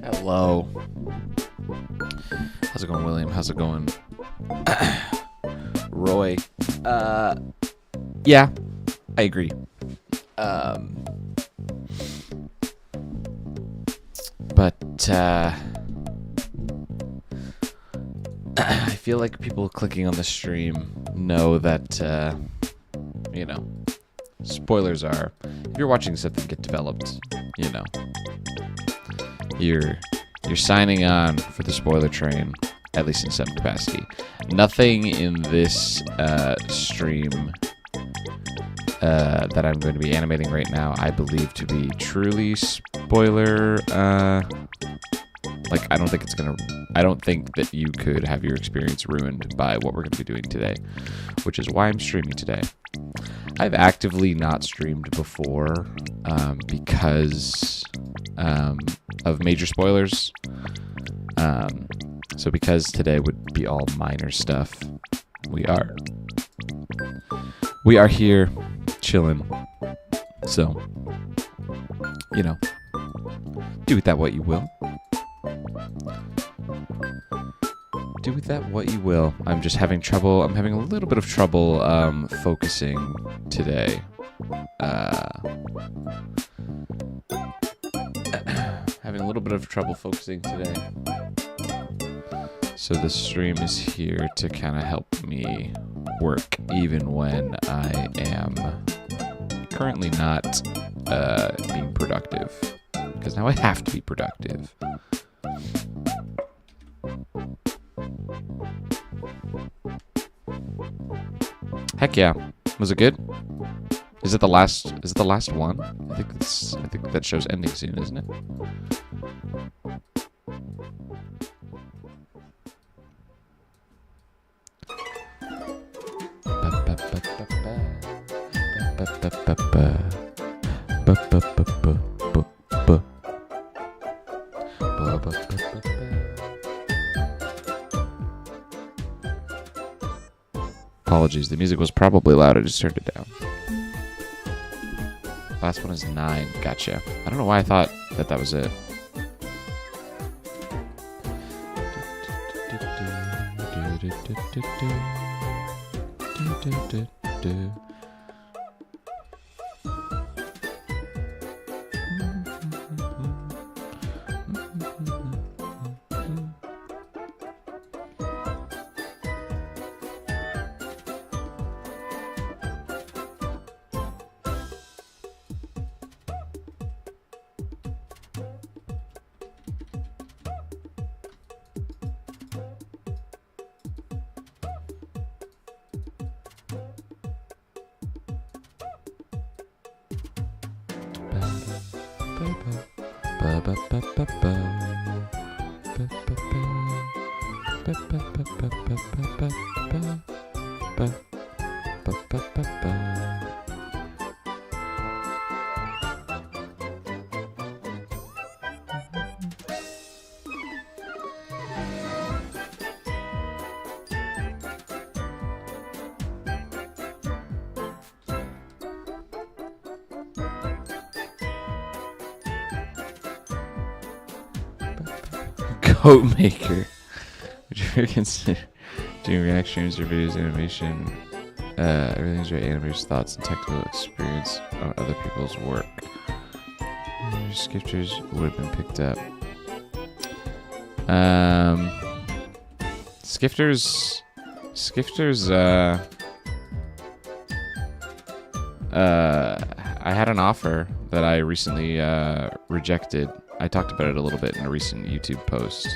Hello. How's it going, William? How's it going, Roy? Yeah, I agree. But I feel like people clicking on the stream know that, you know, spoilers are, if you're watching something get developed, you know, you're signing on for the spoiler train, at least in some capacity. Nothing in this stream that I'm going to be animating right now, I believe to be truly spoiler. Like, I don't think that you could have your experience ruined by what we're going to be doing today, which is why I'm streaming today. I've actively not streamed before because of major spoilers. So because today would be all minor stuff, we are here chilling. So, you know, do with that what you will. Do with that what you will. I'm just having trouble. I'm having a little bit of trouble focusing today. Having a little bit of trouble focusing today. So the stream is here to kind of help me work even when I am currently not being productive. Because now I have to be productive. Heck yeah. Was it good? Is it the last one? I think that show's ending soon, isn't it? Apologies, the music was probably loud. I just turned it down. Last one is 9. Gotcha. I don't know why I thought that was it. Code maker. Would you ever consider doing React streams or videos, animation? Everything's your animators' thoughts and technical experience on other people's work. Your Skifters would have been picked up. Skifters. I had an offer that I recently rejected. I talked about it a little bit in a recent YouTube post.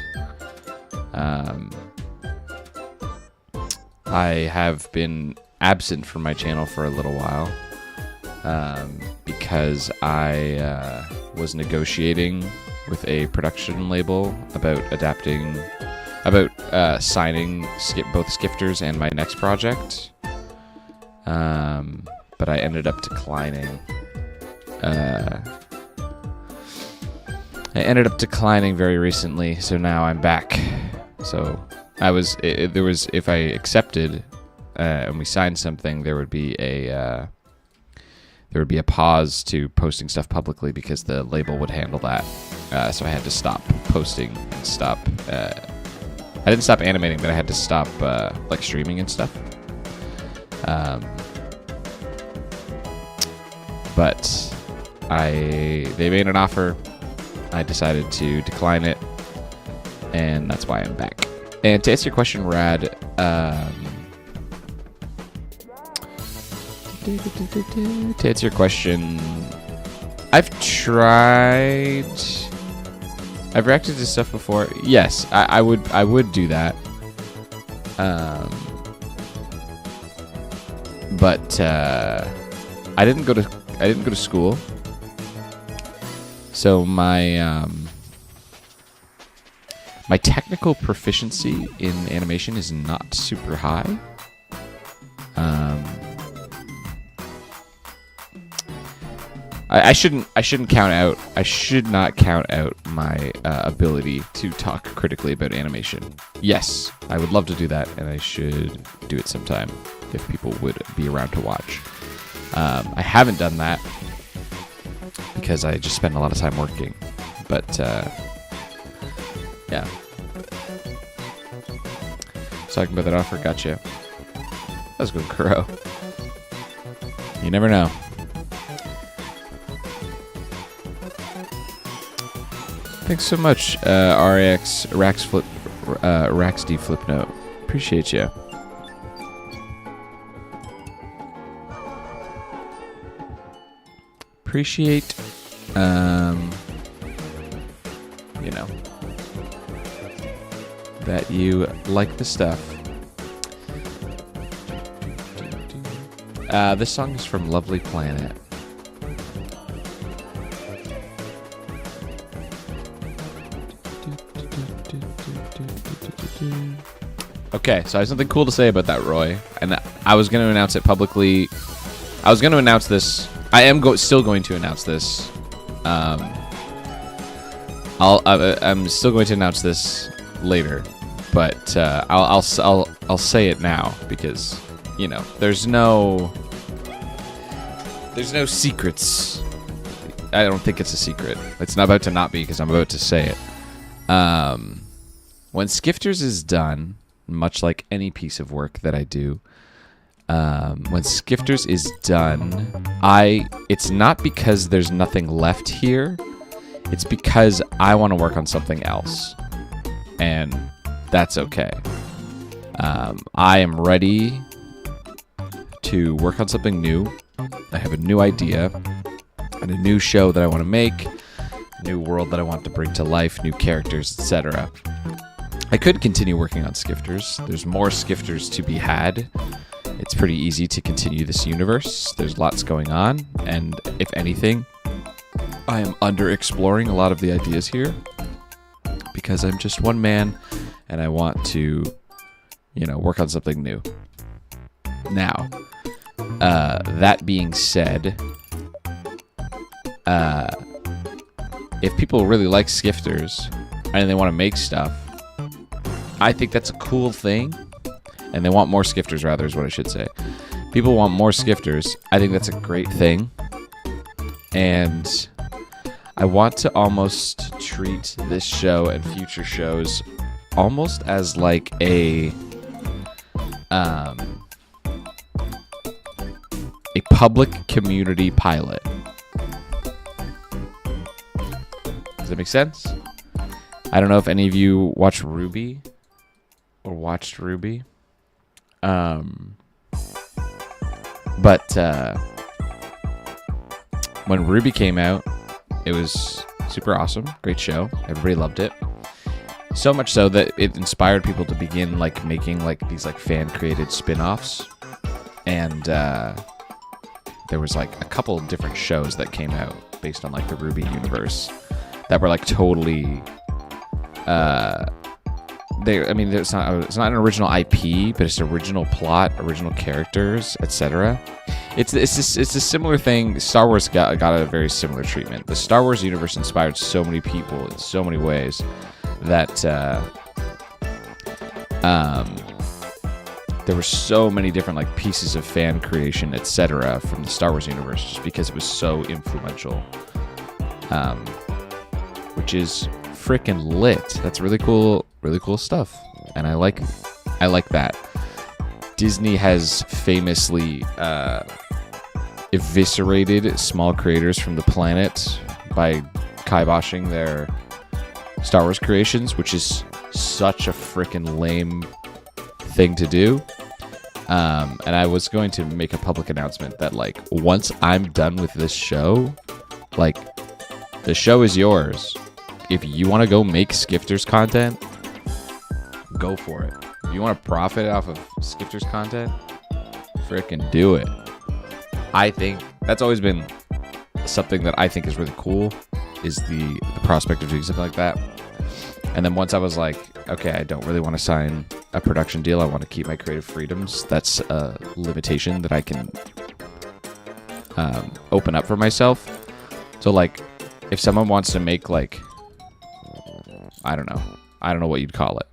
I have been absent from my channel for a little while because I was negotiating with a production label about signing both Skifters and my next project. But I ended up declining. I ended up declining very recently, so now I'm back. So if I accepted and we signed something, there would be a pause to posting stuff publicly because the label would handle that. So I had to stop posting and stop. I didn't stop animating, but I had to stop like streaming and stuff. But they made an offer. I decided to decline it, and that's why I'm back. And to answer your question, Rad, to answer your question, I've reacted to stuff before. Yes, I would do that. But I didn't go to school. So my technical proficiency in animation is not super high. I shouldn't count out. I should not count out my ability to talk critically about animation. Yes, I would love to do that, and I should do it sometime if people would be around to watch. I haven't done that because I just spend a lot of time working. But yeah. Talking about that offer, gotcha. Let's go, Kuro. You never know. Thanks so much, Raxd Flipnote. Appreciate you. Appreciate, you know, that you like the stuff. This song is from Lovely Planet. Okay, so I have something cool to say about that, Roy. And I was going to announce it publicly. I was going to announce this. I am still going to announce this. I'm still going to announce this later, but I'll say it now because, you know, there's no secrets. I don't think it's a secret. It's not about to not be because I'm about to say it. When Skifters is done, much like any piece of work that I do, when Skifters is done, it's not because there's nothing left here. It's because I want to work on something else, and that's okay. I am ready to work on something new. I have a new idea and a new show that I want to make, a new world that I want to bring to life, new characters, etc. I could continue working on Skifters. There's more Skifters to be had. It's pretty easy to continue this universe. There's lots going on, and if anything, I am under-exploring a lot of the ideas here because I'm just one man, and I want to, you know, work on something new. Now, that being said, if people really like Skifters and they want to make stuff, I think that's a cool thing. And they want more Skifters, rather, is what I should say. People want more Skifters. I think that's a great thing. And I want to almost treat this show and future shows almost as like a public community pilot. Does that make sense? I don't know if any of you watch Ruby or watched Ruby. But when Ruby came out, it was super awesome. Great show. Everybody loved it. So much so that it inspired people to begin like making like these like fan created spin-offs. And there was like a couple of different shows that came out based on like the Ruby universe that were like totally it's not an original IP, but it's original plot, original characters, etc. It's a similar thing. Star Wars got a very similar treatment. The Star Wars universe inspired so many people in so many ways that there were so many different like pieces of fan creation, etc. from the Star Wars universe, just because it was so influential, which is freaking lit. That's really cool stuff, and I like that. Disney has famously eviscerated small creators from the planet by kiboshing their Star Wars creations, which is such a freaking lame thing to do. And I was going to make a public announcement that like once I'm done with this show, like the show is yours. If you want to go make Skifters content, go for it. If you want to profit off of Skifters content, freaking do it. I think that's always been something that I think is really cool, is the prospect of doing something like that. And then once I was like, okay, I don't really want to sign a production deal. I want to keep my creative freedoms. That's a limitation that I can open up for myself. So like, if someone wants to make like, I don't know what you'd call it.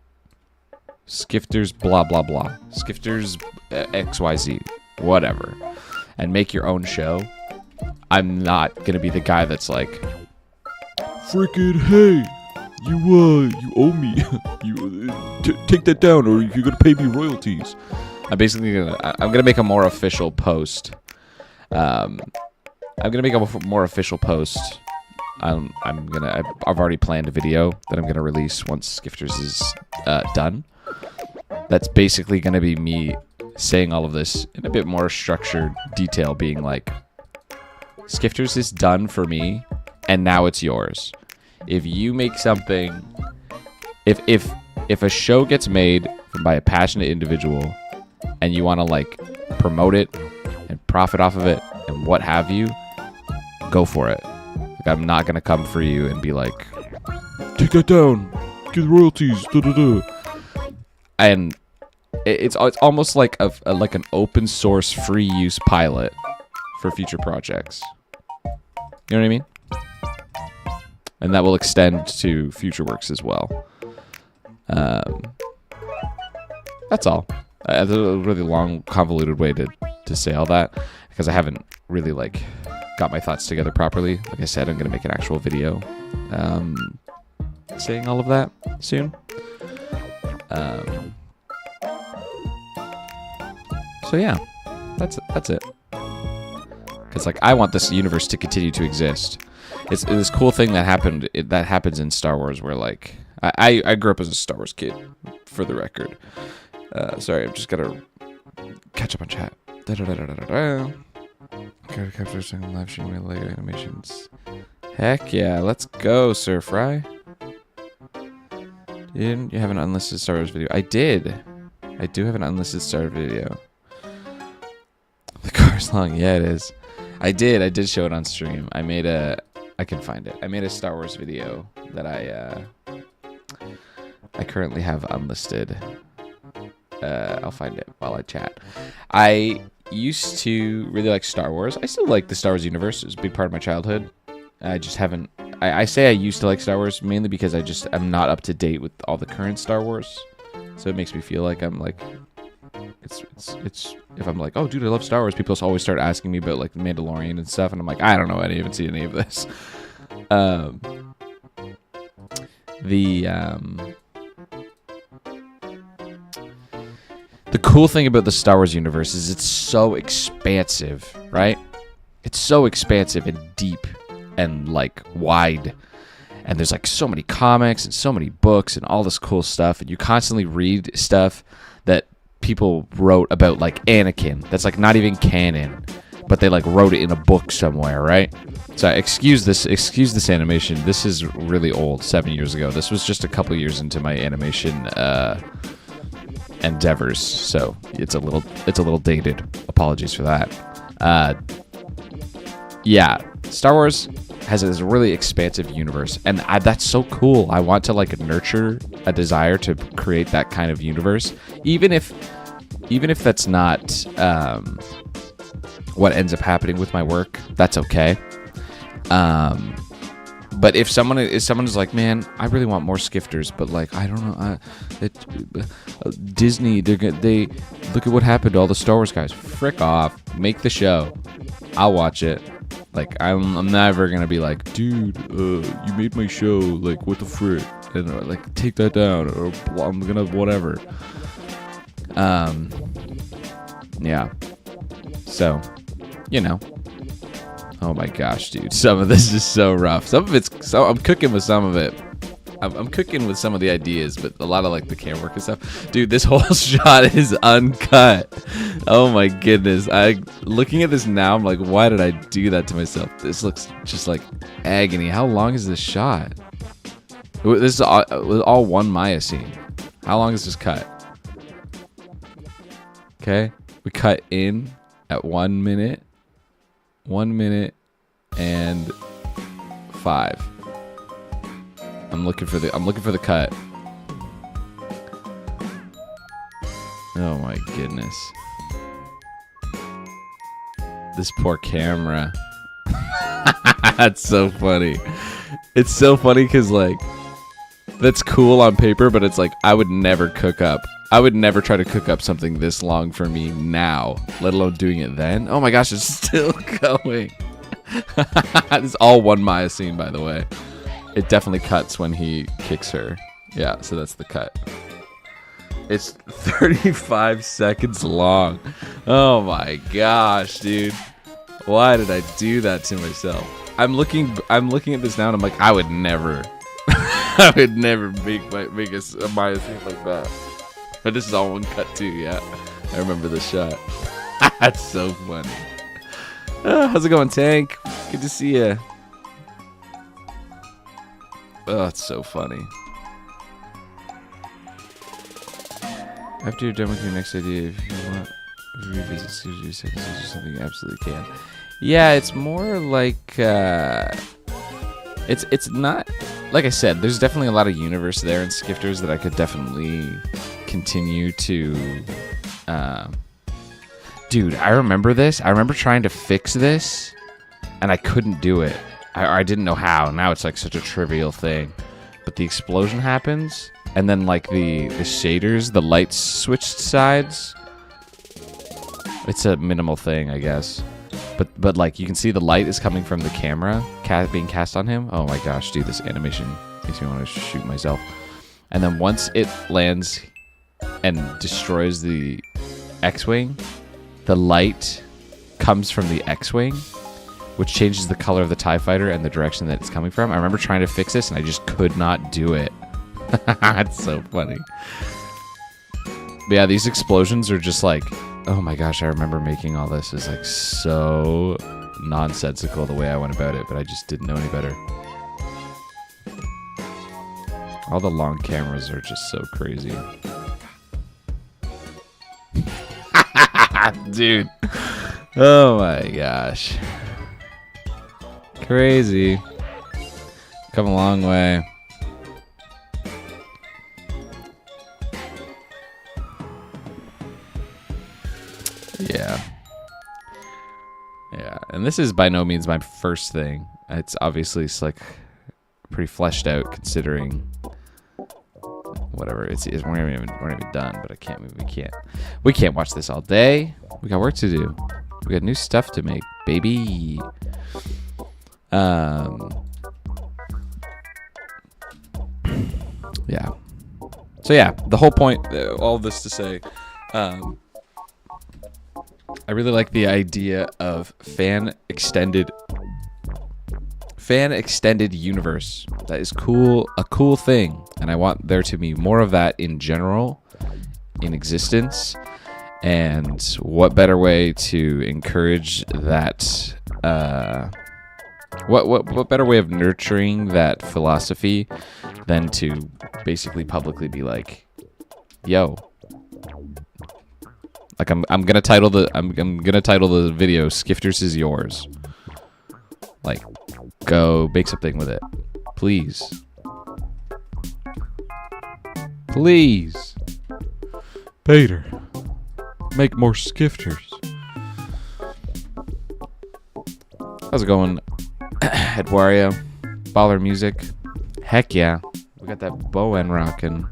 Skifters blah blah blah. Skifters XYZ, whatever. And make your own show. I'm not gonna be the guy that's like, freaking hey, you owe me. Take that down, or you're gonna pay me royalties. I'm gonna make a more official post. I've already planned a video that I'm gonna release once Skifters is done. That's basically gonna be me saying all of this in a bit more structured detail, being like, Skifters is done for me, and now it's yours. If you make something, if a show gets made by a passionate individual, and you want to like promote it and profit off of it and what have you, go for it. Like, I'm not gonna come for you and be like, take that down, get royalties, And it's almost like an open source free use pilot for future projects. You know what I mean? And that will extend to future works as well. That's all. That's a really long, convoluted way to say all that, because I haven't really like got my thoughts together properly. Like I said, I'm gonna make an actual video saying all of that soon. So yeah, that's it. Because like I want this universe to continue to exist. It's this cool thing that happens in Star Wars, where like I grew up as a Star Wars kid, for the record. Sorry, I'm just gotta catch up on chat. Character capture second live stream with Lego animations. Heck yeah, let's go, Sir Fry. Didn't you have an unlisted Star Wars video? I did. I do have an unlisted Star Wars video. The car's long. Yeah, it is. I did show it on stream. I can find it. I made a Star Wars video that I currently have unlisted. I'll find it while I chat. I used to really like Star Wars. I still like the Star Wars universe. It's a big part of my childhood. I just haven't... I say I used to like Star Wars mainly because I'm not up to date with all the current Star Wars. So it makes me feel like I'm like... It's if I'm like, oh dude, I love Star Wars, people always start asking me about like The Mandalorian and stuff, and I'm like, I don't know, I didn't even see any of this. The cool thing about the Star Wars universe is it's so expansive, right? It's so expansive and deep and like wide, and there's like so many comics and so many books and all this cool stuff, and you constantly read stuff that people wrote about like Anakin that's like not even canon, but they like wrote it in a book somewhere, right? So excuse this animation. This is really old, 7 years ago. This was just a couple years into my animation endeavors, so it's a little dated. Apologies for that. Yeah, Star Wars has a really expansive universe, and that's so cool. I want to like nurture a desire to create that kind of universe, even if that's not what ends up happening with my work. That's okay. But if someone is like, man, I really want more Skifters, but like, I don't know, Disney, they look at what happened to all the Star Wars guys. Frick off, make the show. I'll watch it. Like, I'm never gonna be like, dude, you made my show. Like, what the frick? And like, take that down, or I'm gonna whatever. Yeah. So, you know. Oh my gosh, dude. Some of this is so rough. Some of it's so I'm cooking with some of it. I'm cooking with some of the ideas, but a lot of like the camera work and stuff. Dude, this whole shot is uncut. Oh my goodness. Looking at this now, I'm like, why did I do that to myself? This looks just like agony. How long is this shot? This is all one Maya scene. How long is this cut? Okay. We cut in at 1 minute. 1 minute and 5. I'm looking for the cut. Oh my goodness. This poor camera. That's so funny. It's so funny because like that's cool on paper, but it's like I would never try to cook up something this long for me now, let alone doing it then. Oh my gosh, it's still going. It's all one Maya scene, by the way. It definitely cuts when he kicks her. Yeah, so that's the cut. It's 35 seconds long. Oh my gosh, dude. Why did I do that to myself? I'm looking at this now and I'm like, I would never I would never make a Maya scene like that. But this is all one cut too, yeah. I remember this shot. That's so funny. How's it going, Tank? Good to see you. Oh, it's so funny. After you're done with your next idea, if you want to revisit studio settings or something, you absolutely can. Yeah, it's more like it's not like I said. There's definitely a lot of universe there in Skifters that I could definitely continue to. Dude, I remember this. I remember trying to fix this, and I couldn't do it. I didn't know how. Now it's like such a trivial thing, but the explosion happens, and then like the shaders, the lights switched sides. It's a minimal thing, I guess. But like you can see the light is coming from the camera being cast on him. Oh my gosh, dude, this animation makes me want to shoot myself. And then once it lands and destroys the X-Wing, the light comes from the X-Wing, which changes the color of the TIE fighter and the direction that it's coming from. I remember trying to fix this and I just could not do it. It's so funny. But yeah, these explosions are just like, oh my gosh, I remember making all this. It's like so nonsensical the way I went about it, but I just didn't know any better. All the long cameras are just so crazy. Dude. Oh my gosh. Crazy. Come a long way. Yeah. Yeah, and this is by no means my first thing. It's obviously like pretty fleshed out considering whatever. We're not even done, but we can't watch this all day. We got work to do. We got new stuff to make, baby. Yeah. So yeah, the whole point, all of this to say, I really like the idea of fan extended universe. That is cool, a cool thing, and I want there to be more of that in general in existence. And what better way to encourage that? What better way of nurturing that philosophy than to basically publicly be like, "Yo, like I'm gonna title the video "Skifters is yours." Like, go make something with it, please, please, Peter. Make more skifters. How's it going, Edwario? Baller music. Heck yeah. We got that bow end rocking.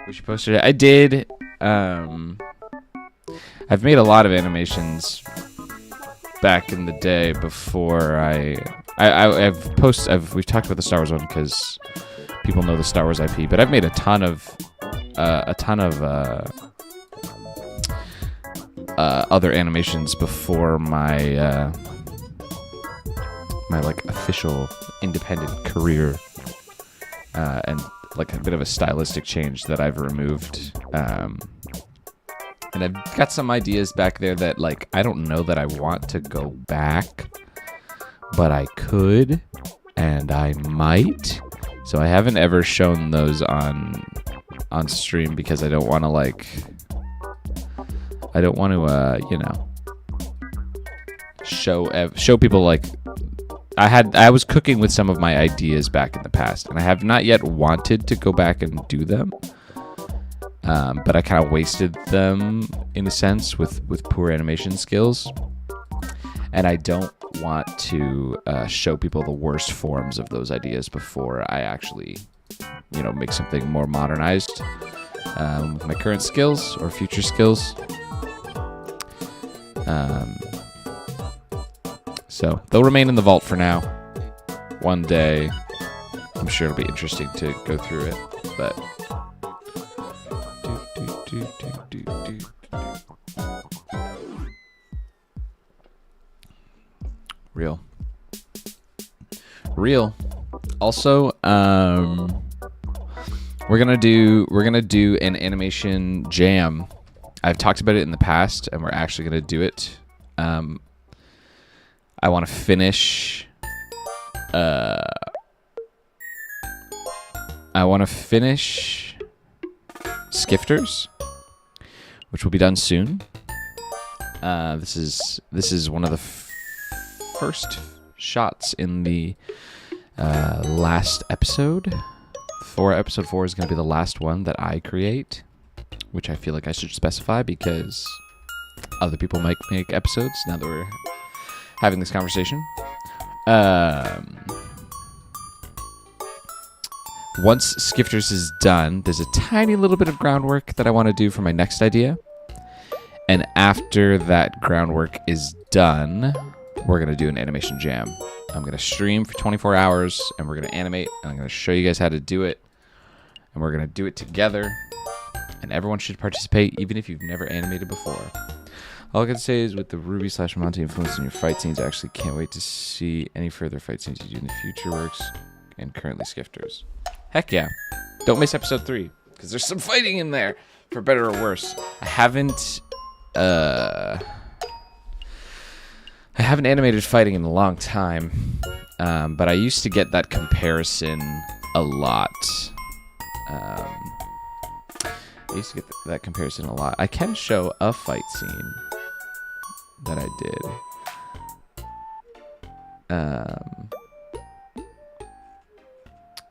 We should post it. I did. I've made a lot of animations back in the day before we've talked about the Star Wars one because people know the Star Wars IP, but I've made a ton of other animations before my my like official independent career, and like a bit of a stylistic change that I've removed, and I've got some ideas back there that like I don't know that I want to go back, but I could and I might. So I haven't ever shown those on stream because I don't want to show people like I was cooking with some of my ideas back in the past, and I have not yet wanted to go back and do them, but I kind of wasted them in a sense with poor animation skills, and I don't want to show people the worst forms of those ideas before I actually make something more modernized with my current skills or future skills. So they'll remain in the vault for now. One day, I'm sure it'll be interesting to go through it, but real. Also, we're gonna do an animation jam. I've talked about it in the past, and we're actually gonna do it. I want to finish. Skifters, which will be done soon. This is one of the first shots in the last episode. Episode 4 is going to be the last one that I create, which I feel like I should specify because other people might make episodes now that we're having this conversation. Once Skifters is done, there's a tiny little bit of groundwork that I want to do for my next idea. And after that groundwork is done, we're going to do an animation jam. I'm going to stream for 24 hours, and we're going to animate, and I'm going to show you guys how to do it. And we're going to do it together. And everyone should participate, even if you've never animated before. All I can say is with the Ruby/Monty influence in your fight scenes, I actually can't wait to see any further fight scenes you do in the future works and currently Skifters. Heck yeah. Don't miss episode 3, because there's some fighting in there, for better or worse. I haven't animated fighting in a long time, but I used to get that comparison a lot. I can show a fight scene that I did.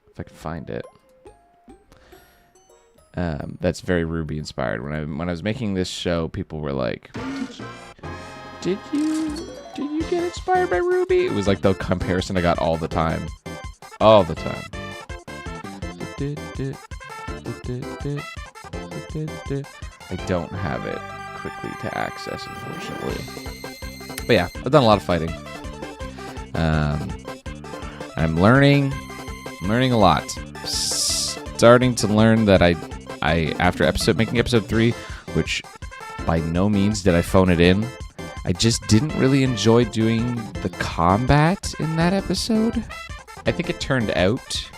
If I can find it. That's very Ruby inspired. When I was making this show, people were like, "Did you get inspired by Ruby?" It was like the comparison I got all the time. All the time. I don't have it quickly to access, unfortunately. But yeah, I've done a lot of fighting. I'm learning a lot. Starting to learn that I after making episode 3, which by no means did I phone it in, I just didn't really enjoy doing the combat in that episode. I think it turned out,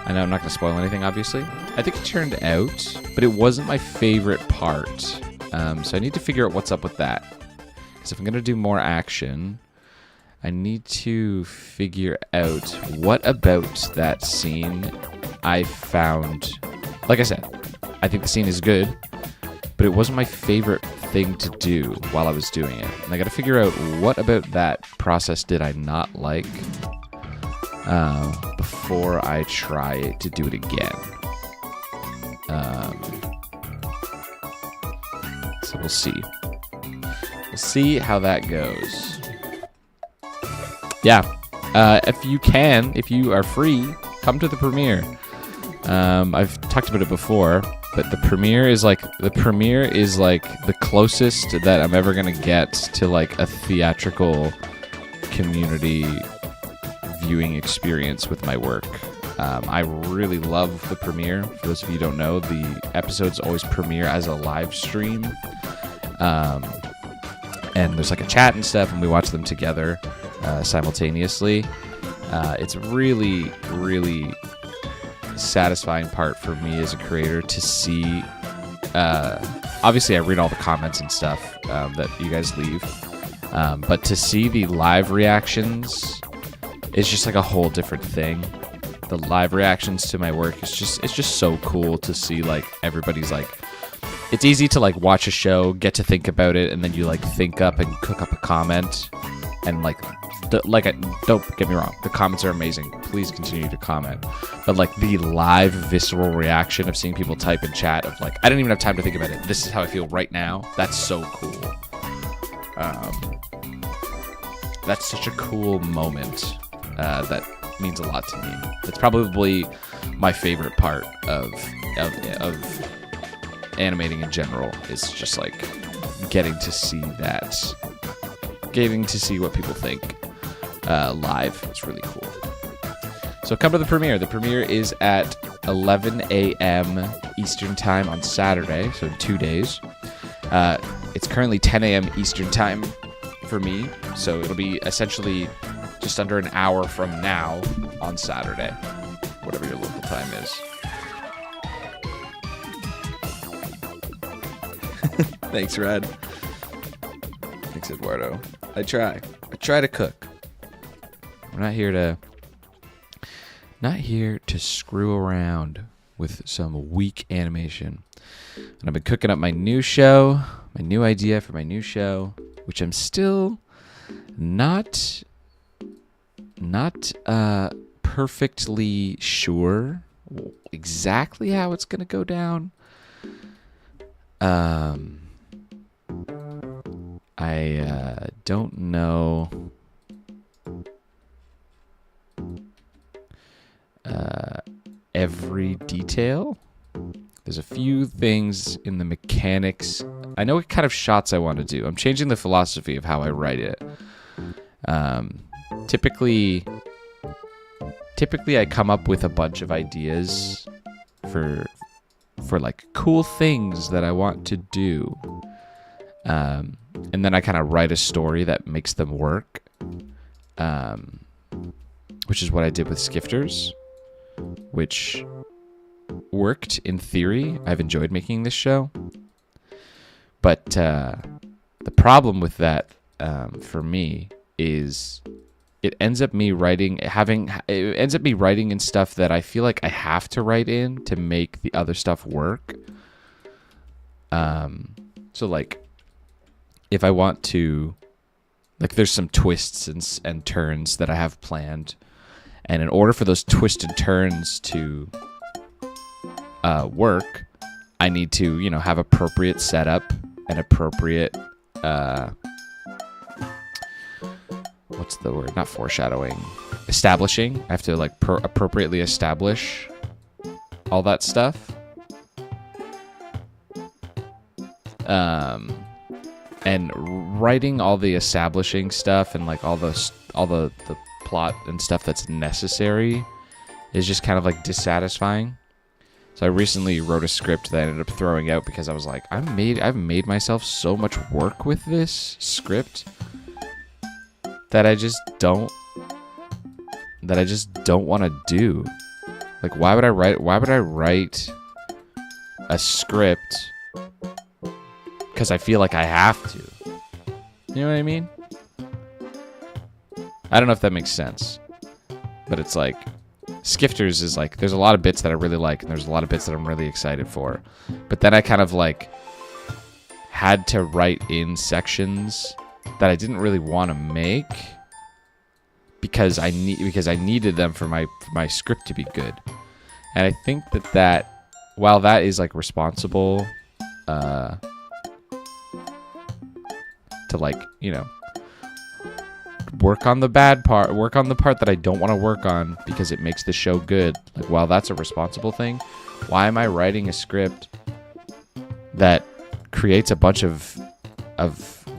I know I'm not going to spoil anything, obviously. I think it turned out but it wasn't my favorite part. So I need to figure out what's up with that. Because if I'm going to do more action, I need to figure out what about that scene I found. Like I said, I think the scene is good, but it wasn't my favorite thing to do while I was doing it. And I got to figure out what about that process did I not like before I try to do it again. So we'll see. We'll see how that goes. Yeah. If you are free, come to the premiere. I've talked about it before, but the premiere is like the closest that I'm ever gonna get to like a theatrical community viewing experience with my work. I really love the premiere. For those of you who don't know, the episodes always premiere as a live stream. And there's like a chat and stuff, and we watch them together simultaneously. It's really, really satisfying part for me as a creator to see. Obviously, I read all the comments and stuff that you guys leave, but to see the live reactions is just like a whole different thing. The live reactions to my work it's just so cool to see. Like everybody's like, it's easy to like watch a show, get to think about it, and then you like think up and cook up a comment, and like don't get me wrong, the comments are amazing. Please continue to comment, but like the live visceral reaction of seeing people type in chat of like, I didn't even have time to think about it. This is how I feel right now. That's so cool. That's such a cool moment. That means a lot to me. It's probably my favorite part of animating in general. Is just like getting to see what people think live. It's really cool. So come to the premiere. The premiere is at 11 a.m. Eastern time on Saturday, so in 2 days. It's currently 10 a.m. Eastern time for me, so it'll be essentially just under an hour from now on Saturday, whatever your local time is. Thanks, Red. Thanks, Eduardo. I try to cook. We're not here to screw around with some weak animation. And I've been cooking up my new idea for my new show, which I'm still not perfectly sure exactly how it's gonna go down. I don't know every detail. There's a few things in the mechanics. I know what kind of shots I want to do. I'm changing the philosophy of how I write it. Typically I come up with a bunch of ideas for like cool things that I want to do. And then I kind of write a story that makes them work. Which is what I did with Skifters, which worked in theory. I've enjoyed making this show. But the problem with that for me is it ends up me writing in stuff that I feel like I have to write in to make the other stuff work. So like if I want to, like there's some twists and turns that I have planned, and in order for those twists and turns to work, I need to, have appropriate setup and appropriate what's the word? Not foreshadowing. Establishing. I have to like appropriately establish all that stuff. And writing all the establishing stuff and like all the plot and stuff that's necessary is just kind of like dissatisfying. So I recently wrote a script that I ended up throwing out because I was like, I've made myself so much work with this script that I just don't want to do. Like, why would I write a script because I feel like I have to. You know what I mean? I don't know if that makes sense. But it's like, Skifters is like, there's a lot of bits that I really like, and there's a lot of bits that I'm really excited for. But then I kind of like had to write in sections that I didn't really want to make because I needed them for my script to be good. And I think that while that is like responsible to like, you know, work on the bad part, work on the part that I don't want to work on because it makes the show good. Like, while that's a responsible thing, why am I writing a script that creates a bunch of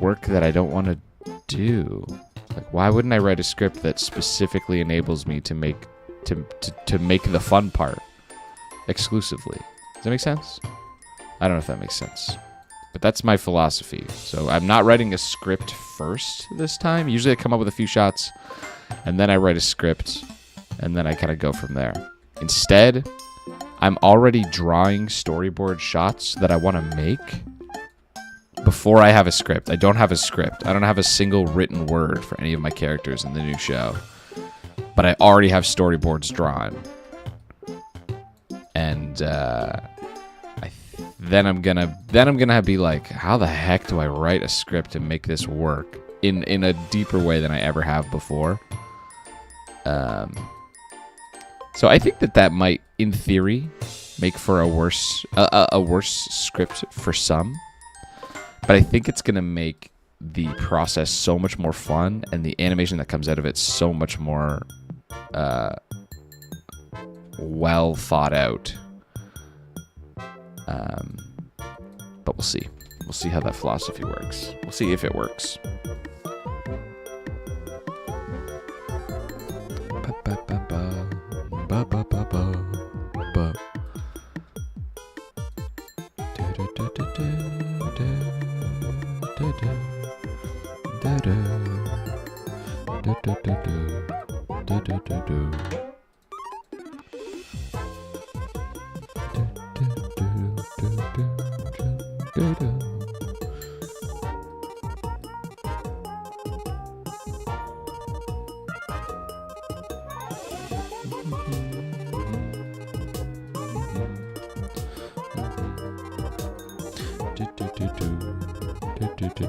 work that I don't want to do? Like, why wouldn't I write a script that specifically enables me to make the fun part exclusively? Does that make sense? I don't know if that makes sense. But that's my philosophy. So I'm not writing a script first this time. Usually I come up with a few shots, and then I write a script, and then I kind of go from there. Instead, I'm already drawing storyboard shots that I want to make before I have a script. I don't have a script. I don't have a single written word for any of my characters in the new show. But I already have storyboards drawn. And then I'm gonna be like, how the heck do I write a script to make this work in a deeper way than I ever have before? So I think that might, in theory, make for a worse script for some. But I think it's gonna make the process so much more fun, and the animation that comes out of it so much more well thought out. But we'll see. We'll see how that philosophy works. We'll see if it works.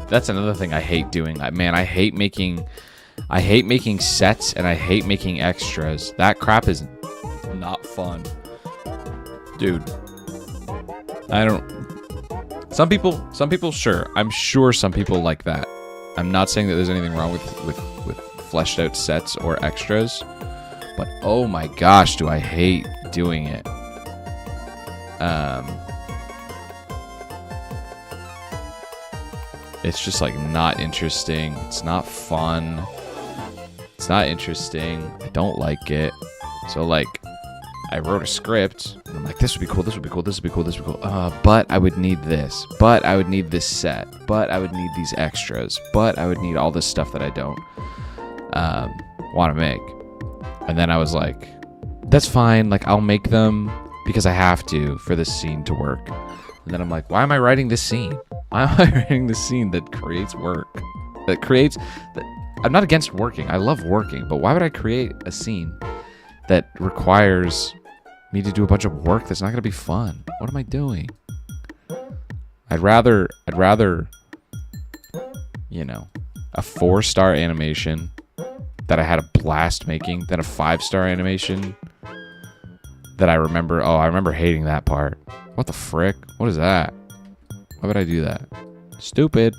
That's another thing I hate doing. Man, I hate making sets, and I hate making extras. That crap is not fun. Dude. I don't... Some people, sure. I'm sure some people like that. I'm not saying that there's anything wrong with fleshed out sets or extras. But oh my gosh, do I hate doing it. It's just like not interesting. It's not fun. It's not interesting. I don't like it. So like, I wrote a script. And I'm like, this would be cool. This would be cool. This would be cool. This would be cool. But I would need this. But I would need this set. But I would need these extras. But I would need all this stuff that I don't want to make. And then I was like, that's fine. Like, I'll make them because I have to for this scene to work. And then I'm like, why am I writing this scene? Why am I writing this scene that creates work? I'm not against working. I love working. But why would I create a scene that requires me to do a bunch of work that's not going to be fun? What am I doing? I'd rather, you know, a 4-star animation that I had a blast making than a 5-star animation that I remember hating that part. What the frick? What is that? Why would I do that? Stupid.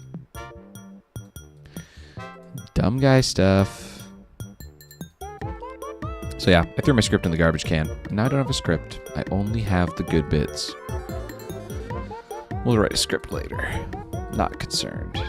Dumb guy stuff. So yeah, I threw my script in the garbage can. And now I don't have a script. I only have the good bits. We'll write a script later. Not concerned.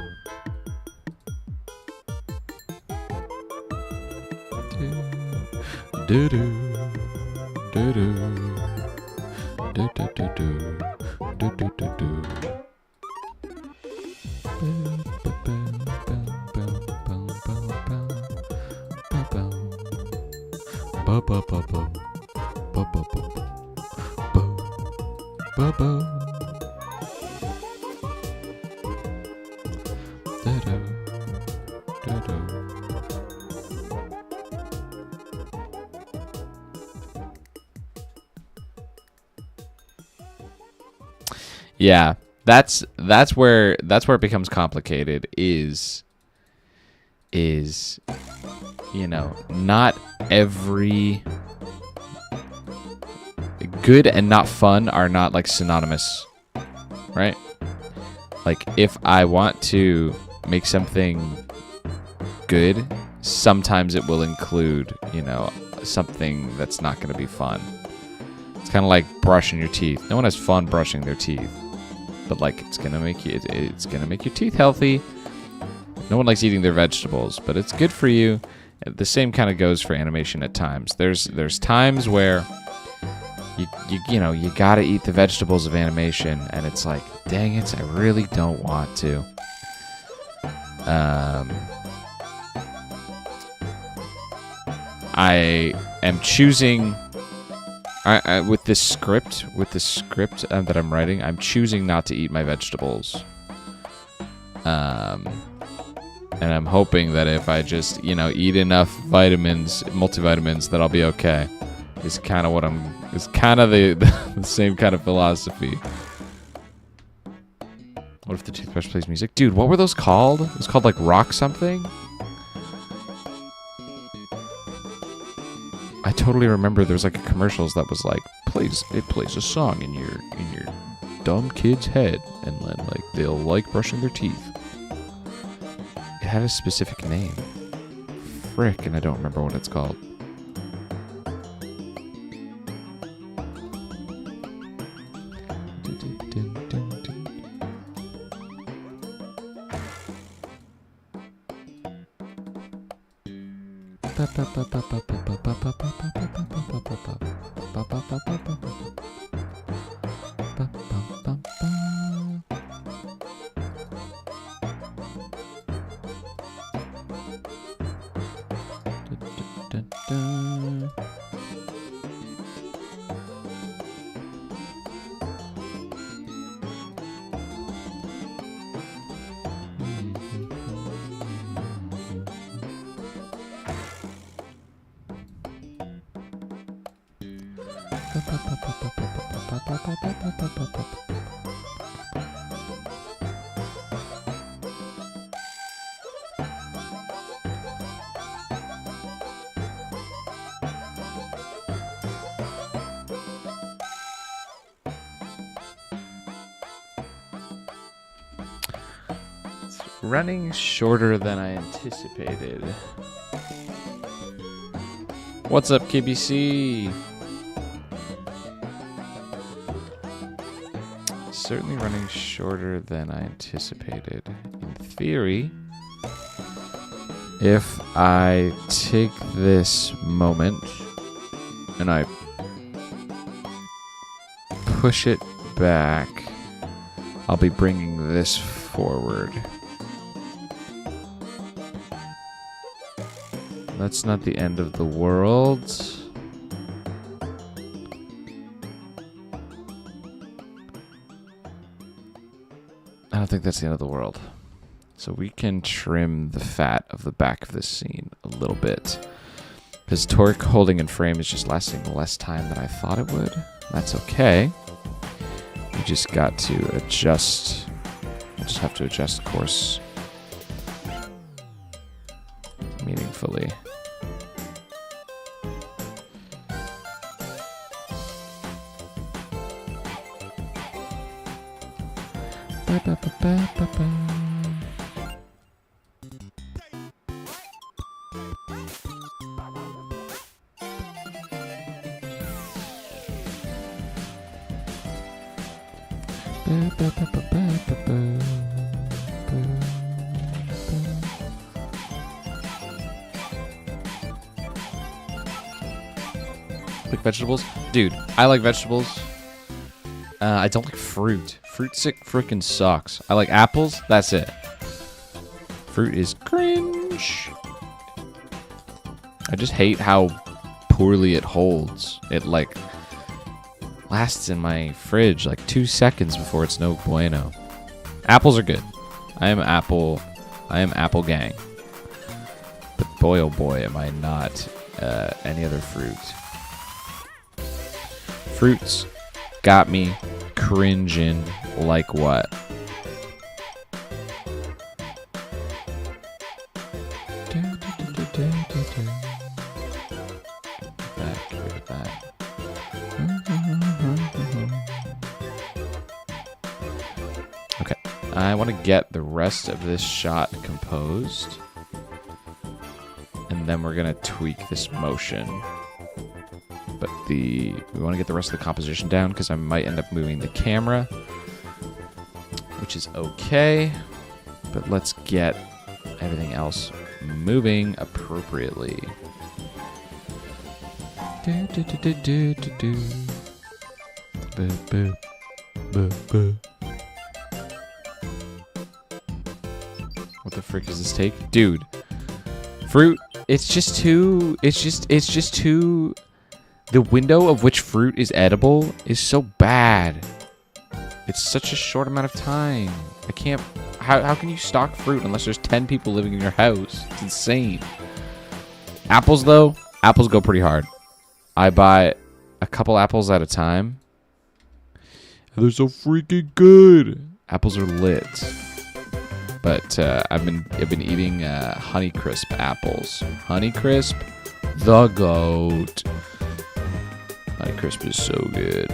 Ba Yeah, that's where it becomes complicated. Is not every good and not fun are not like synonymous, right? Like if I want to make something good, sometimes it will include, something that's not going to be fun. It's kind of like brushing your teeth. No one has fun brushing their teeth, but like it's going to make your teeth healthy. No one likes eating their vegetables, but it's good for you. The same kind of goes for animation at times. There's times where you gotta eat the vegetables of animation, and it's like, dang it, I really don't want to. I am choosing. With this script that I'm writing, I'm choosing not to eat my vegetables. And I'm hoping that if I just, eat enough vitamins, multivitamins, that I'll be okay. It's kind of the same kind of philosophy. What if the toothbrush plays music? Dude, what were those called? It was called like rock something? I totally remember there was like a commercials that was like, it plays a song in your dumb kid's head, and then like they'll like brushing their teeth. It had a specific name. Frick, and I don't remember what it's called. Running shorter than I anticipated. What's up, KBC? Certainly running shorter than I anticipated. In theory, if I take this moment and I push it back, I'll be bringing this forward. That's not the end of the world. I don't think that's the end of the world. So we can trim the fat of the back of this scene a little bit. Because torque holding in frame is just lasting less time than I thought it would. That's okay. We just got to adjust. We'll just have to adjust course meaningfully. Like vegetables? Dude, I like vegetables. I don't like fruit. Fruit freaking sucks. I like apples. That's it. Fruit is cringe. I just hate how poorly it holds. It like lasts in my fridge like 2 seconds before it's no bueno. Apples are good. I am apple I am apple gang. But boy, oh boy, am I not any other fruit. Fruits got me cringing like what? Okay, I want to get the rest of this shot composed, and then we're gonna tweak this motion. But we want to get the rest of the composition down because I might end up moving the camera, which is okay. But let's get everything else moving appropriately. What the frick does this take? Dude. Fruit, it's just too the window of which fruit is edible is so bad. It's such a short amount of time. I can't how can you stock fruit unless there's 10 people living in your house? It's insane. Apples though, apples go pretty hard. I buy a couple apples at a time. And they're so freaking good. Apples are lit. But I've been eating Honeycrisp apples. Honeycrisp, the goat. Honeycrisp is so good.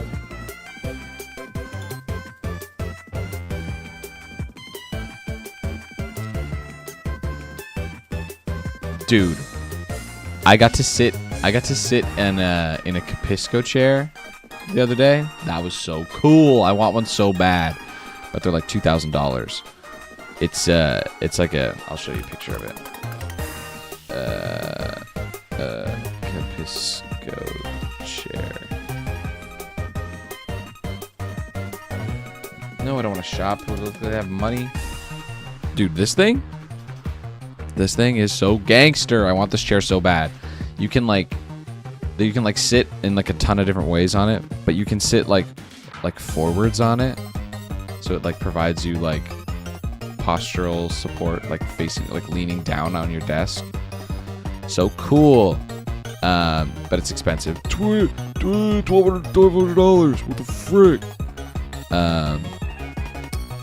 Dude, I got to sit in a Capisco chair the other day. That was so cool. I want one so bad, but they're like $2,000. It's like a. I'll show you a picture of it. Capisco chair. No, I don't want to shop. They have money. Dude, this thing is so gangster. I want this chair so bad. You can sit in like a ton of different ways on it, but you can sit like forwards on it, so it like provides you like postural support, like facing, like leaning down on your desk. So cool. But it's expensive. $1,200. What the frick?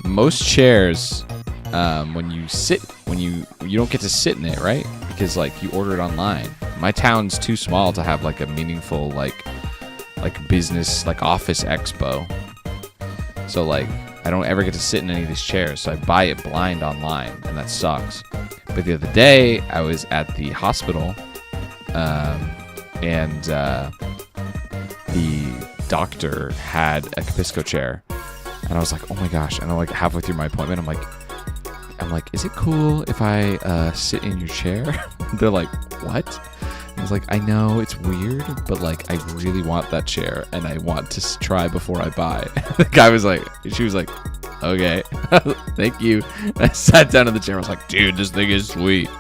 Most chairs, when you don't get to sit in it, right? Because like you order it online. My town's too small to have like a meaningful like business, like office expo. So like I don't ever get to sit in any of these chairs, so I buy it blind online, and that sucks. But the other day, I was at the hospital, and the doctor had a Capisco chair, and I was like, oh my gosh! And I'm like halfway through my appointment, I'm like, is it cool if I sit in your chair? They're like, what? I was like, I know it's weird, but like I really want that chair, and I want to try before I buy. The guy was like, she was like, okay, thank you. I sat down in the chair. I was like, dude, this thing is sweet.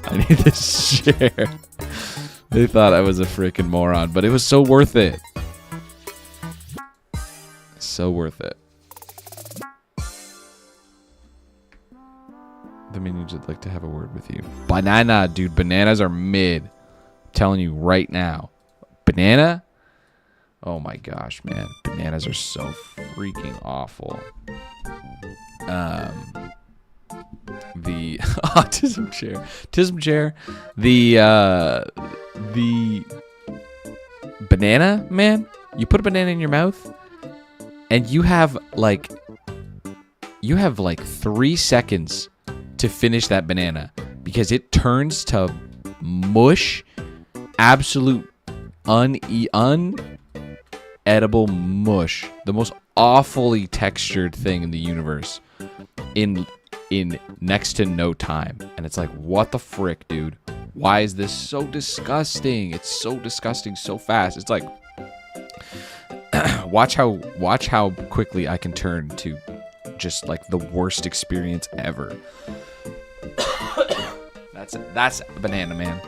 I need this chair. They thought I was a freaking moron, but it was so worth it. So worth it. The minions would like to have a word with you. Banana, dude. Bananas are mid. Telling you right now. Banana? Oh my gosh, man. Bananas are so freaking awful. The autism chair. The banana, man. You put a banana in your mouth, and you have like 3 seconds to finish that banana because it turns to mush. Absolute unedible mush. The most awfully textured thing in the universe in next to no time. And it's like, what the frick, dude? Why is this so disgusting? It's so disgusting so fast. It's like watch how quickly I can turn to just like the worst experience ever. That's banana, man.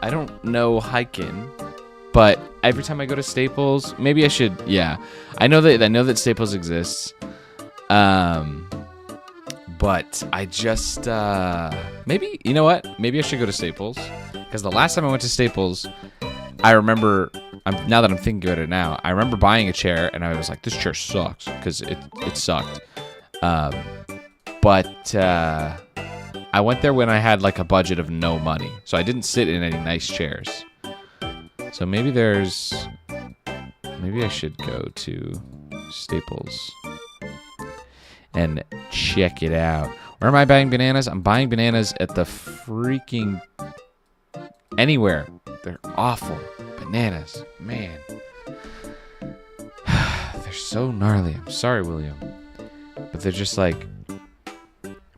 I don't know hiking, but every time I go to Staples, maybe I should. Yeah, I know that Staples exists. But I just maybe, you know what? Maybe I should go to Staples, because the last time I went to Staples, I remember. Now that I'm thinking about it now, I remember buying a chair and I was like, this chair sucks, because it sucked. But I went there when I had like a budget of no money, so I didn't sit in any nice chairs. So maybe I should go to Staples and check it out. Where am I buying bananas? I'm buying bananas at the freaking anywhere. They're awful. Bananas, man. They're so gnarly. I'm sorry, William. But they're just like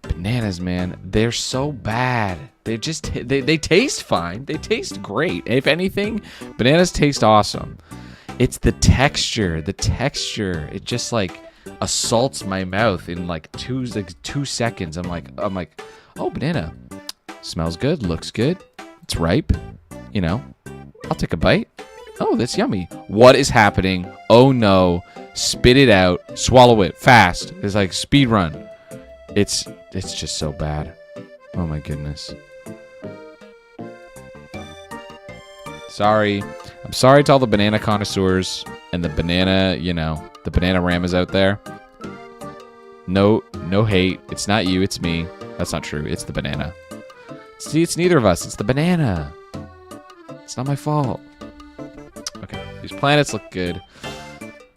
bananas, man. They're so bad. They taste fine. They taste great. If anything, bananas taste awesome. It's the texture. The texture. It just like assaults my mouth in like 2 seconds. I'm like, oh, banana. Smells good, looks good. It's ripe. You know, I'll take a bite. Oh, that's yummy. What is happening? Oh no. Spit it out. Swallow it fast. It's like speed run. It's just so bad. Oh my goodness. Sorry. I'm sorry to all the banana connoisseurs and the banana, the banana ramas out there. No hate. It's not you, it's me. That's not true. It's the banana. See, it's neither of us. It's the banana. It's not my fault. Okay, these planets look good.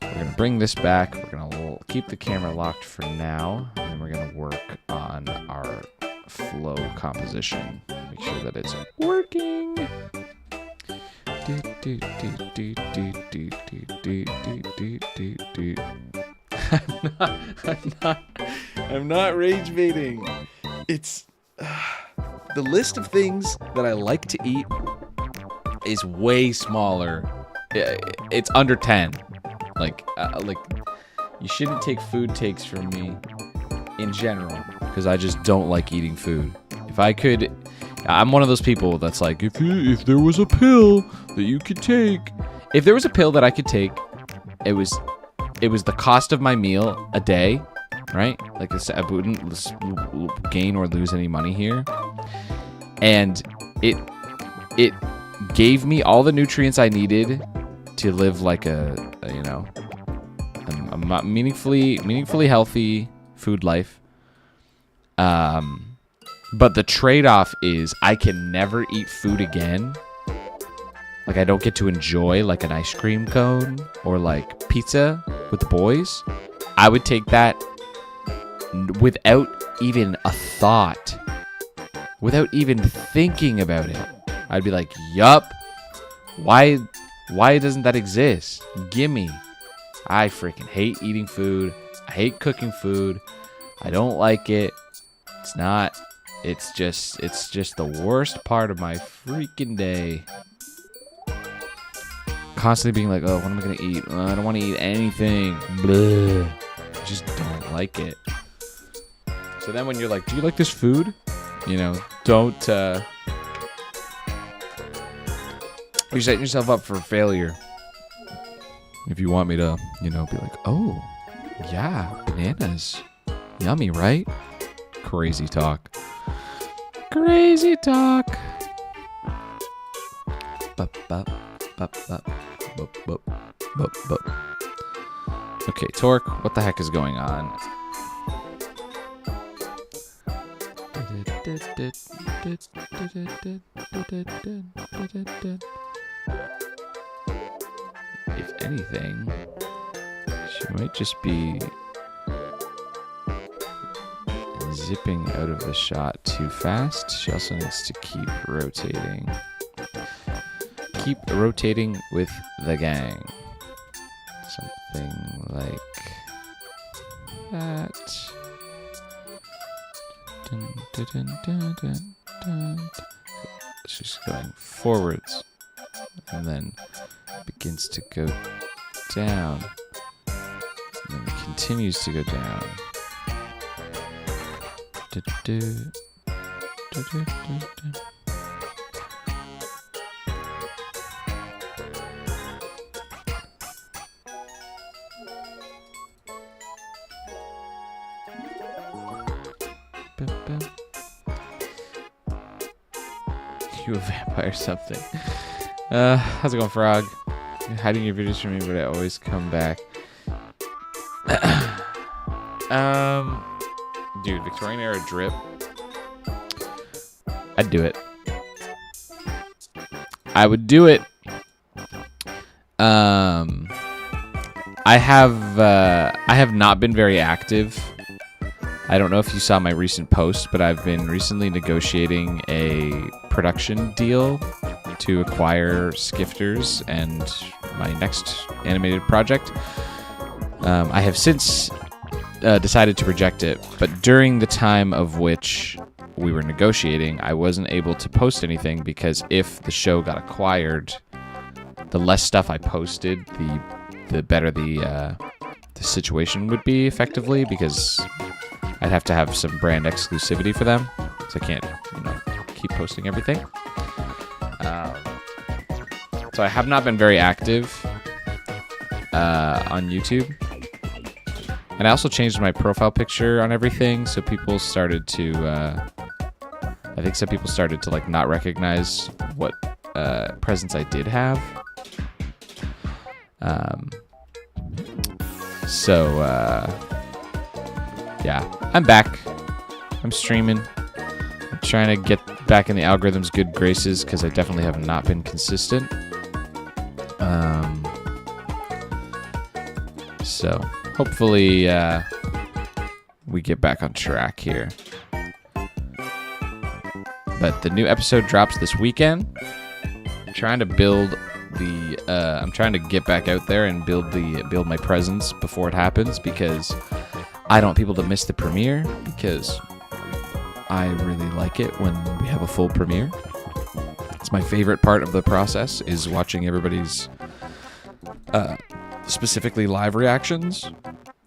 We're going to bring this back. We're going to keep the camera locked for now. And we're going to work on our flow composition. Make sure that it's working. I'm not rage baiting. It's the list of things that I like to eat is way smaller. It's under 10. Like you shouldn't take food takes from me in general, because I just don't like eating food. If I could, I'm one of those people that's like, if there was a pill that you could take, if there was a pill that I could take, it was the cost of my meal a day, right? Like I wouldn't gain or lose any money here, and it gave me all the nutrients I needed to live like a meaningfully healthy food life. But the trade-off is I can never eat food again. Like I don't get to enjoy like an ice cream cone or like pizza with the boys. I would take that without even a thought, without even thinking about it. I'd be like, yup. Why doesn't that exist? Gimme. I freaking hate eating food. I hate cooking food. I don't like it. It's just the worst part of my freaking day. Constantly being like, oh, what am I gonna eat? I don't want to eat anything. Blah. I just don't like it. So then when you're like, do you like this food? Don't you're setting yourself up for failure. If you want me to, be like, oh, yeah, bananas. Yummy, right? Crazy talk. Crazy talk. Okay, Torque, what the heck is going on? If anything, she might just be zipping out of the shot too fast. She also needs to keep rotating. Keep rotating with the gang. Something like that. She's going forwards and then begins to go down and then continues to go down. You a vampire or something. How's it going, Frog? You're hiding your videos from me, but I always come back. Dude, Victorian era drip. I'd do it. I would do it. I have not been very active. I don't know if you saw my recent post, but I've been recently negotiating a production deal to acquire Skifters and my next animated project. I have since decided to reject it, but during the time of which we were negotiating, I wasn't able to post anything because if the show got acquired, the less stuff I posted, the better the situation would be effectively, because I'd have to have some brand exclusivity for them, so I can't, keep posting everything. So I have not been very active on YouTube. And I also changed my profile picture on everything, so people started to, I think some people started to like not recognize what presence I did have. Yeah, I'm back. I'm streaming. I'm trying to get back in the algorithm's good graces because I definitely have not been consistent. So hopefully we get back on track here. But the new episode drops this weekend. I'm trying to build I'm trying to get back out there and build my presence before it happens, because I don't want people to miss the premiere, because I really like it when we have a full premiere. It's my favorite part of the process, is watching everybody's specifically live reactions.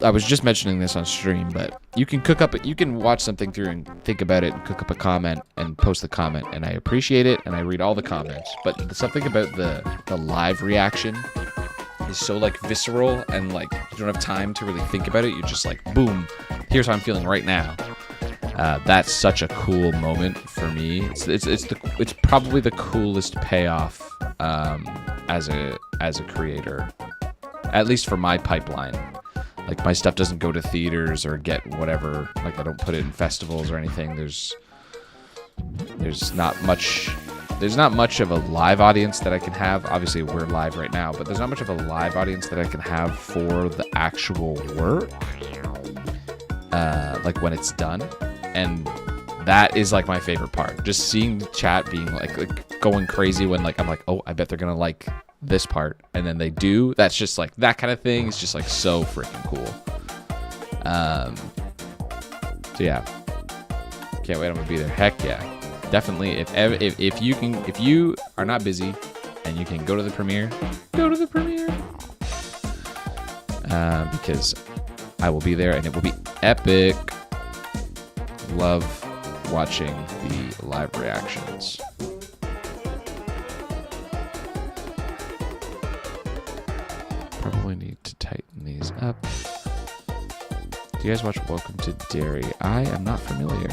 I was just mentioning this on stream, but you can watch something through and think about it and cook up a comment and post the comment, and I appreciate it and I read all the comments. But something about the live reaction is so like visceral, and like you don't have time to really think about it. You're just like, boom, here's how I'm feeling right now. That's such a cool moment for me. It's probably the coolest payoff as a creator, at least for my pipeline. Like, my stuff doesn't go to theaters or get whatever. Like, I don't put it in festivals or anything. There's not much of a live audience that I can have. Obviously, we're live right now, but there's not much of a live audience that I can have for the actual work, like when it's done. And that is like my favorite part. Just seeing the chat being like going crazy when like I'm like, oh, I bet they're gonna like this part, and then they do. That's just like, that kind of thing is just like so freaking cool. So yeah, can't wait. I'm gonna be there. Heck yeah, definitely. If you are not busy and you can go to the premiere, go to the premiere, because I will be there and it will be epic. Love watching the live reactions. Probably need to tighten these up. Do you guys watch Welcome to Derry? I am not familiar,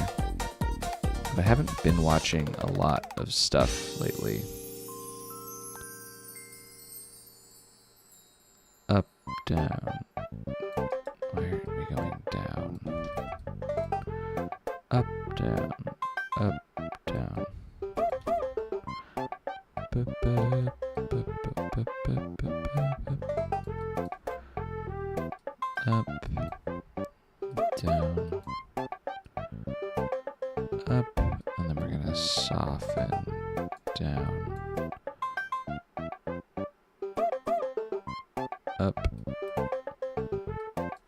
but I haven't been watching a lot of stuff lately. Up, down. Where are we going down? Up, down. Up, down. Up, down, up, and then we're gonna soften down, up,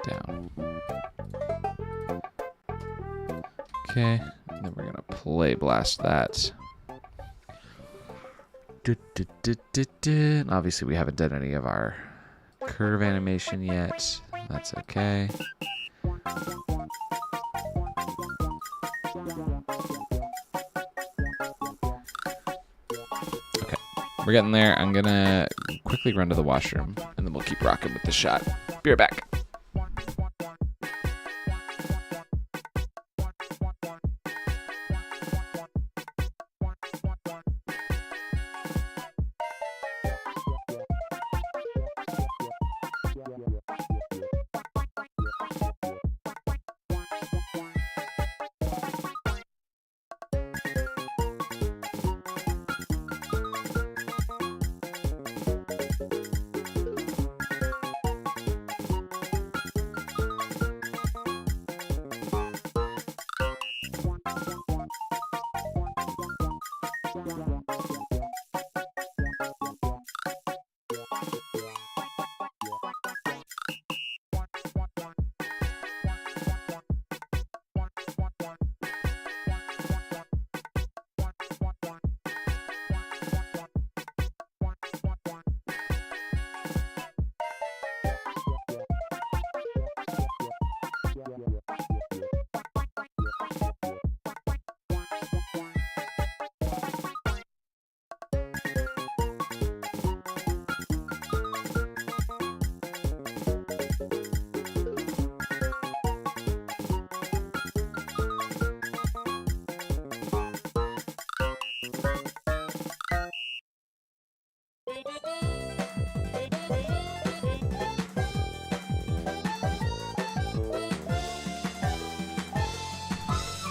down. Okay, and then we're gonna play blast that. And obviously, we haven't done any of our curve animation yet. That's okay. Okay, we're getting there. I'm gonna quickly run to the washroom, and then we'll keep rocking with the shot. Be right back.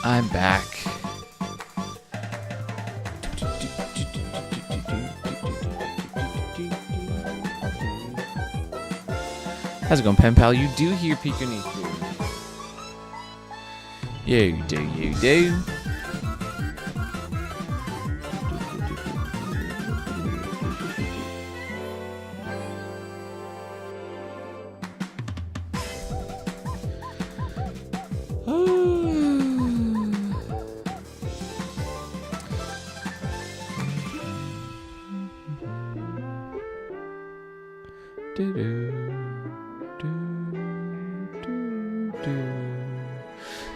I'm back. How's it going, pen pal? You do hear Pikachu. Yeah, you do, you do.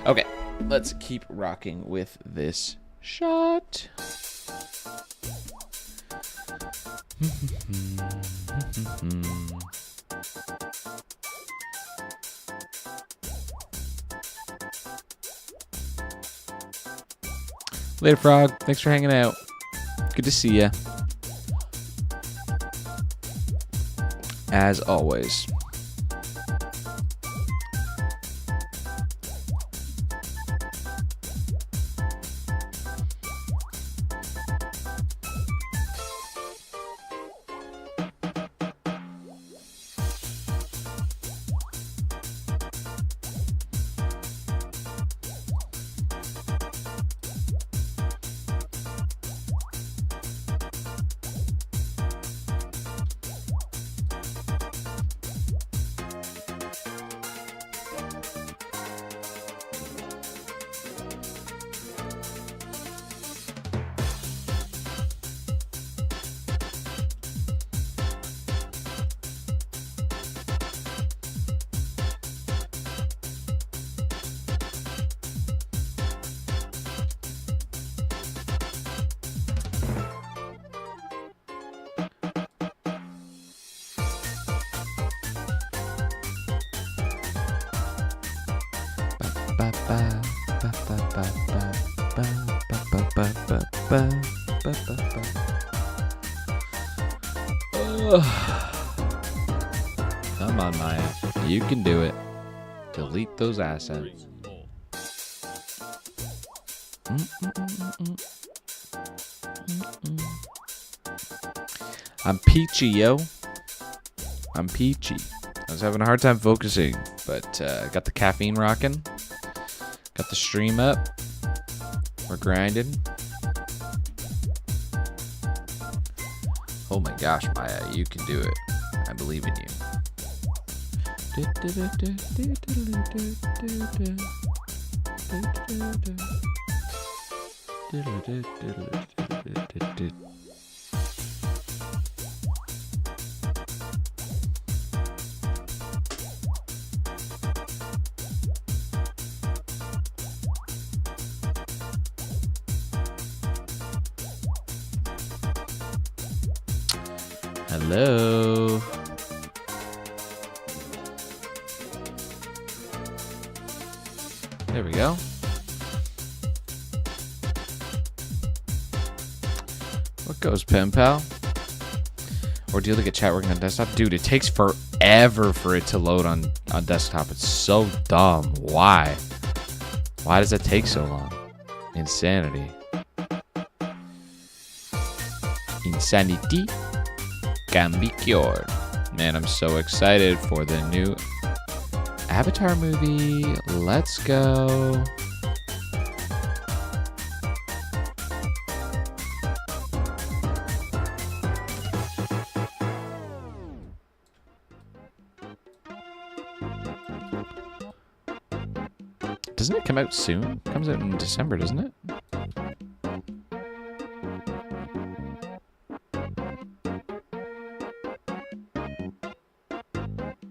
Okay, let's keep rocking with this shot. Later, Frog. Thanks for hanging out. Good to see ya. As always. Come on, Maya. You can do it. Delete those assets. I'm peachy, yo. I'm peachy. I was having a hard time focusing, but got the caffeine rocking. Got the stream up. We're grinding. Oh my gosh, Maya, you can do it. I believe in you. Hello. There we go. What goes, pen pal? Ordeal to get chat working on desktop? Dude, it takes forever for it to load on desktop. It's so dumb. Why? Why does it take so long? Insanity. Insanity can be cured. Man, I'm so excited for the new Avatar movie. Let's go. Doesn't it come out soon? It comes out in December, doesn't it?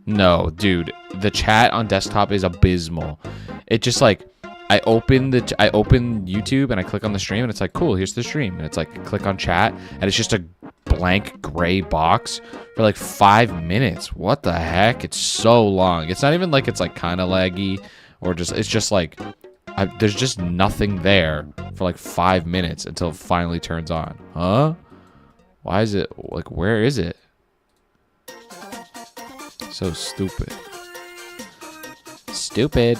No, dude, the chat on desktop is abysmal. It just like I open YouTube and I click on the stream and it's like, cool, here's the stream. And it's like click on chat and it's just a blank gray box for like 5 minutes. What the heck? It's so long. It's not even like it's like kind of laggy or just it's just like there's just nothing there for like 5 minutes until it finally turns on. Huh? Why is it like where is it? So stupid. Stupid.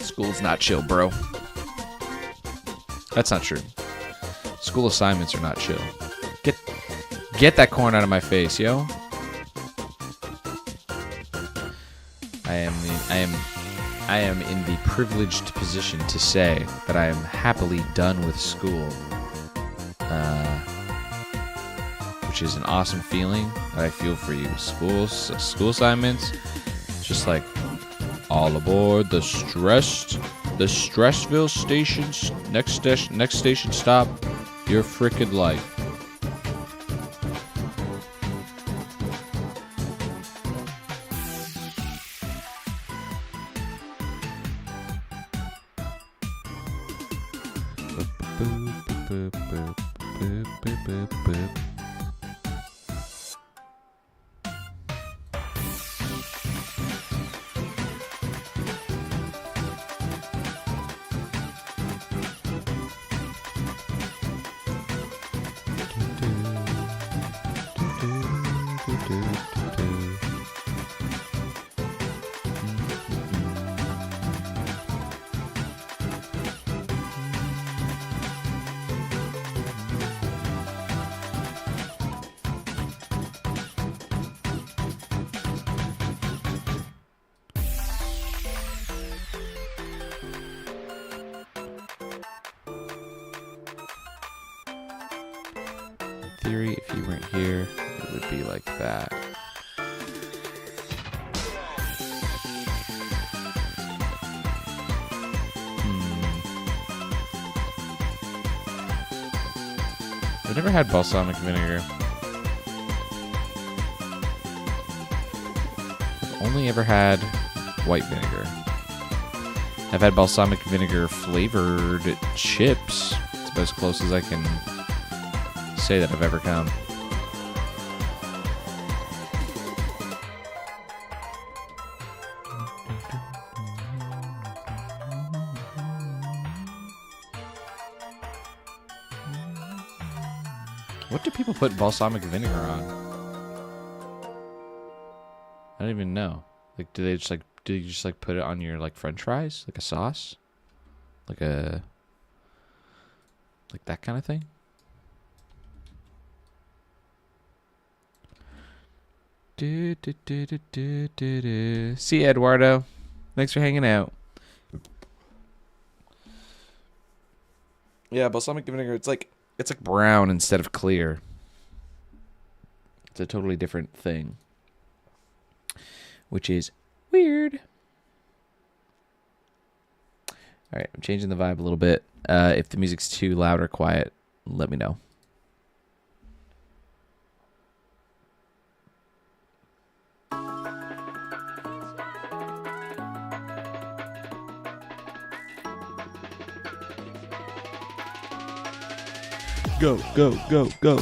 School's not chill, bro. That's not true. School assignments are not chill. Get that corn out of my face, yo. I am in the privileged position to say that I am happily done with school, which is an awesome feeling that I feel for you. School assignments, just like all aboard the Stressville station. Next station stop, your frickin' life. Theory, if you weren't here, it would be like that. I've never had balsamic vinegar. I've only ever had white vinegar. I've had balsamic vinegar flavored chips. It's about as close as I can say that I've ever come. What do people put balsamic vinegar on? I don't even know. Like, do you just like put it on your like French fries, like a sauce, like that kind of thing? See you, Eduardo. Thanks for hanging out. Yeah, balsamic vinegar. It's like brown instead of clear. It's a totally different thing, which is weird. All right, I'm changing the vibe a little bit. If the music's too loud or quiet, let me know. Go, go, go, go.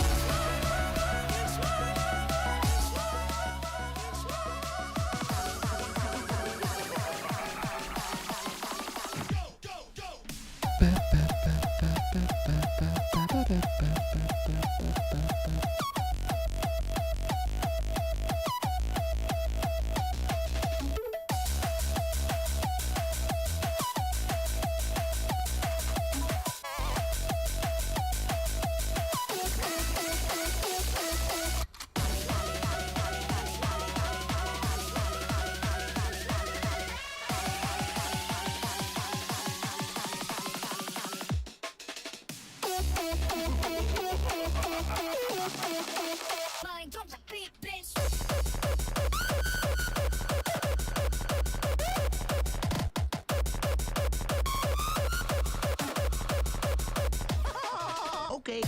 Okay.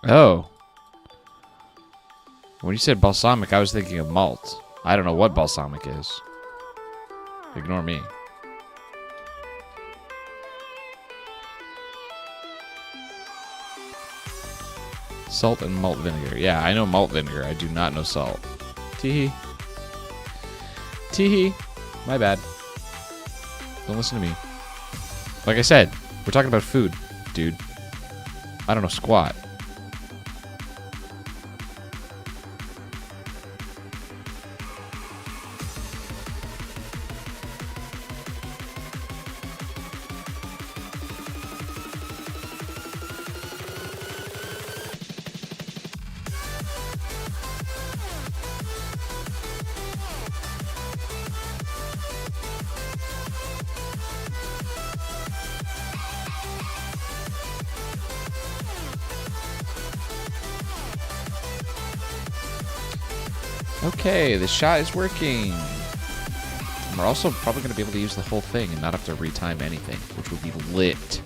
Oh. When you said balsamic, I was thinking of malt. I don't know what balsamic is. Ignore me. Salt and malt vinegar. Yeah, I know malt vinegar. I do not know salt. Teehee. Teehee. My bad. Don't listen to me. Like I said, we're talking about food, dude. I don't know squat. Okay, the shot is working. And we're also probably going to be able to use the whole thing and not have to retime anything, which would be lit.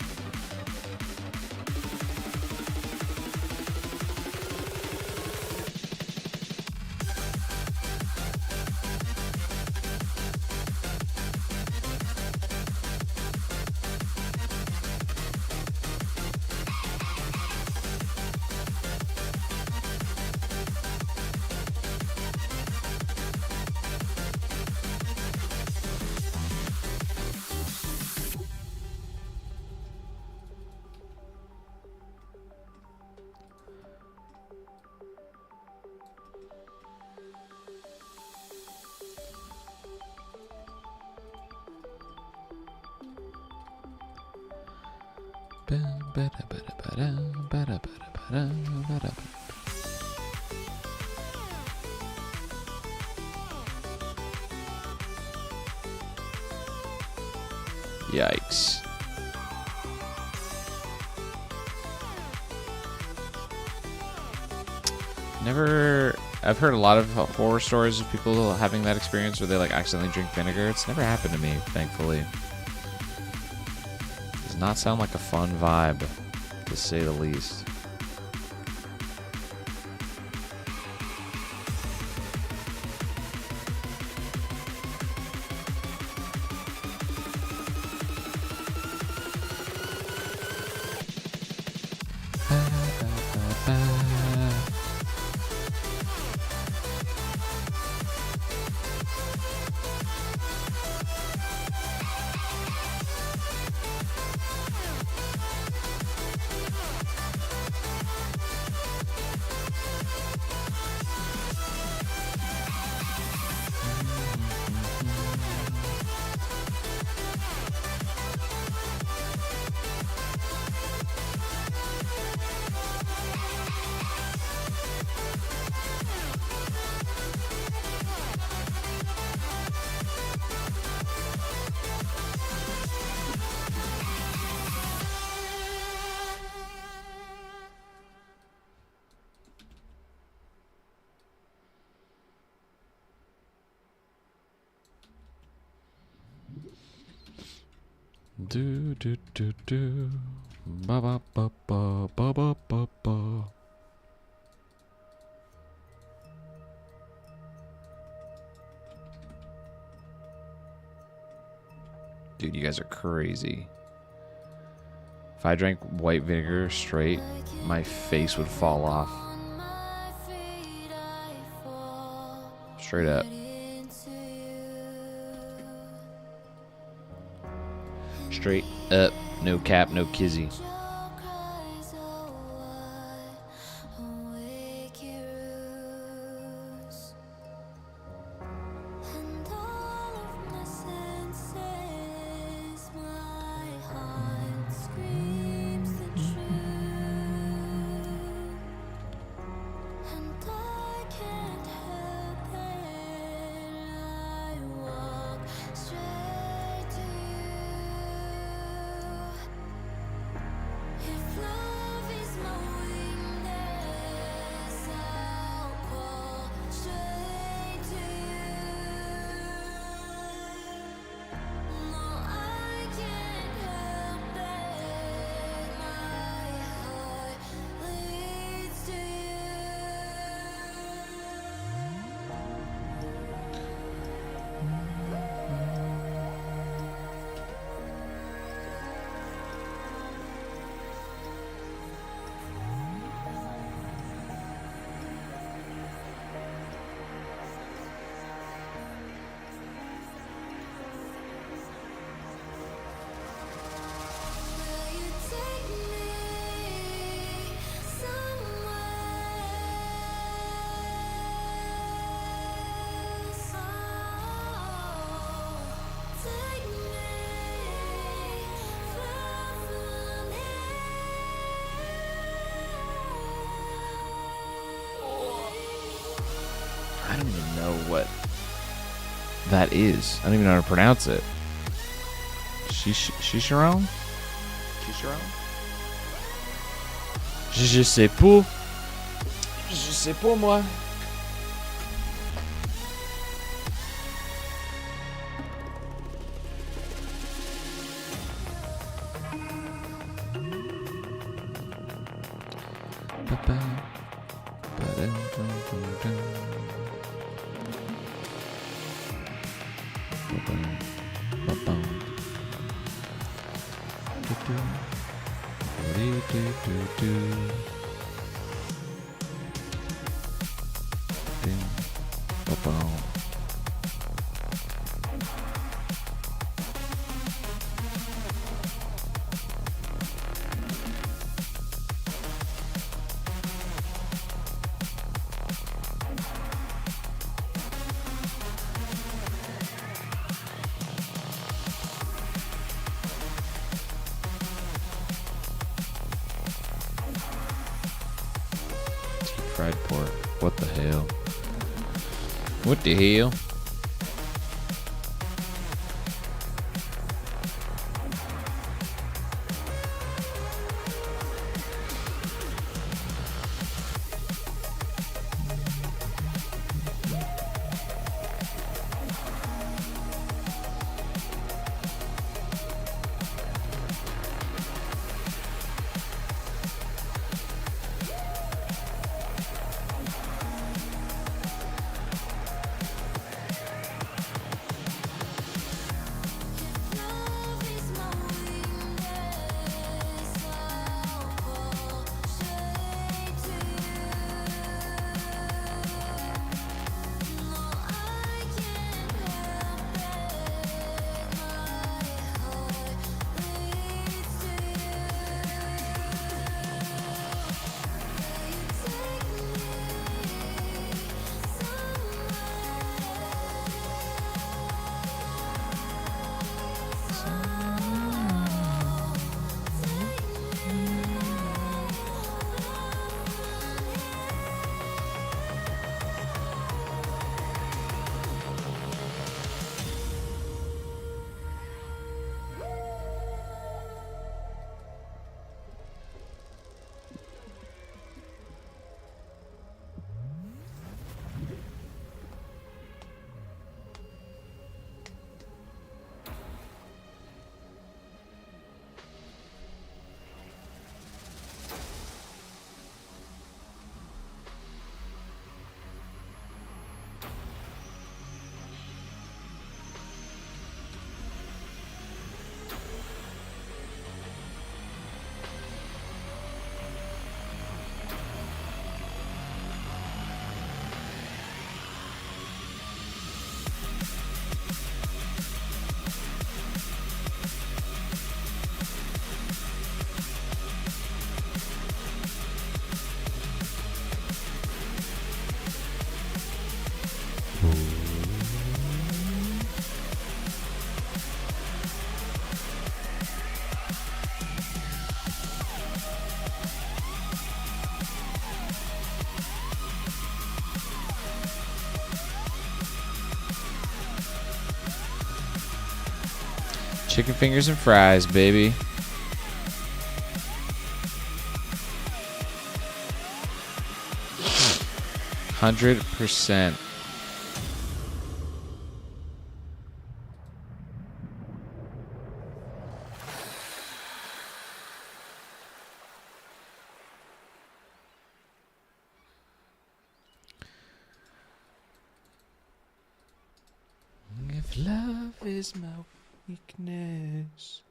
Yikes. I've heard a lot of horror stories of people having that experience where they like accidentally drink vinegar. It's never happened to me, thankfully. Does not sound like a fun vibe, to say the least. Do do do do ba ba ba ba ba ba ba ba. Dude, you guys are crazy. If I drank white vinegar straight, my face would fall off. Straight up. Straight up, no cap, no kizzy. I don't even know what that is. I don't even know how to pronounce it. Chicharon? Chicharon? Je sais pas. Je sais pas, moi. Fried pork. What the hell? What the hell? Chicken fingers and fries, baby. %. If love is my weakness.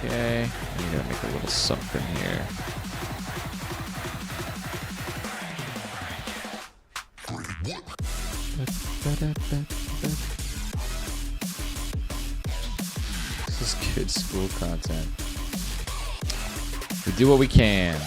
Okay, I'm gonna make a little something here. This is good school content. We do what we can.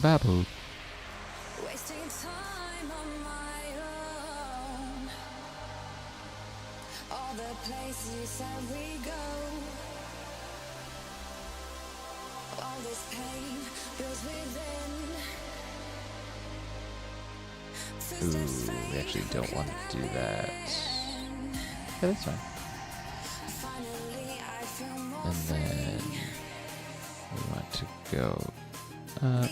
Babble. Wasting time on my own. All the places that we go. All this pain builds within. Ooh, we actually don't want to do that. Yeah, that's fine. And then we want to go up.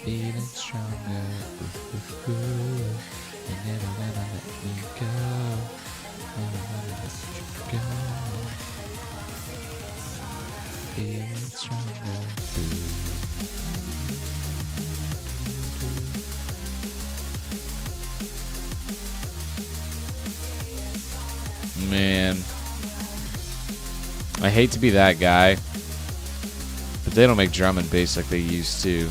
Feeling stronger. Ooh, ooh, ooh. You're never gonna let me go. Never gonna let you go. Feeling stronger. Man, I hate to be that guy, but they don't make drum and bass like they used to.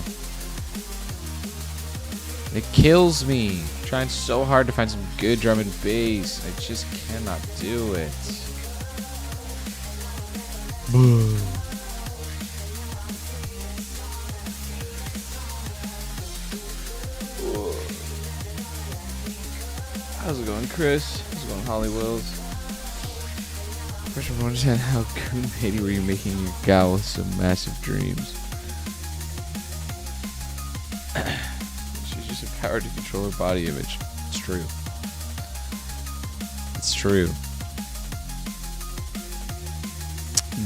It kills me. I'm trying so hard to find some good drum and bass. I just cannot do it. How's it going, Chris? How's it going, Holly Wills? First, I want to understand how goon were you making your gal with some massive dreams? She's just empowered to control her body image. It's true. It's true.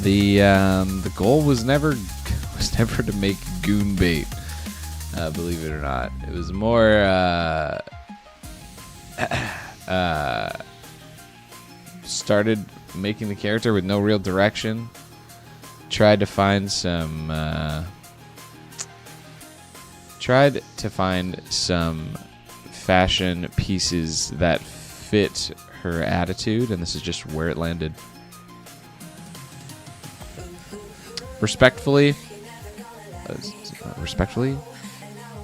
The goal was never to make goon bait. Believe it or not, it was more started making the character with no real direction. Tried to find some fashion pieces that fit her attitude, and this is just where it landed. Respectfully, respectfully.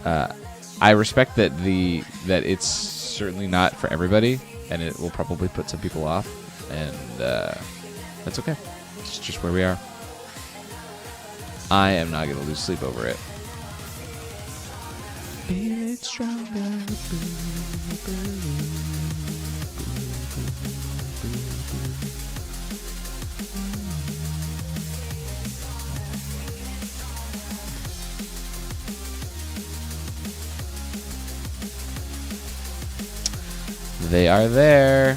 I respect that it's certainly not for everybody, and it will probably put some people off, and that's okay. It's just where we are. I am not going to lose sleep over it. Feeling stronger. They are there.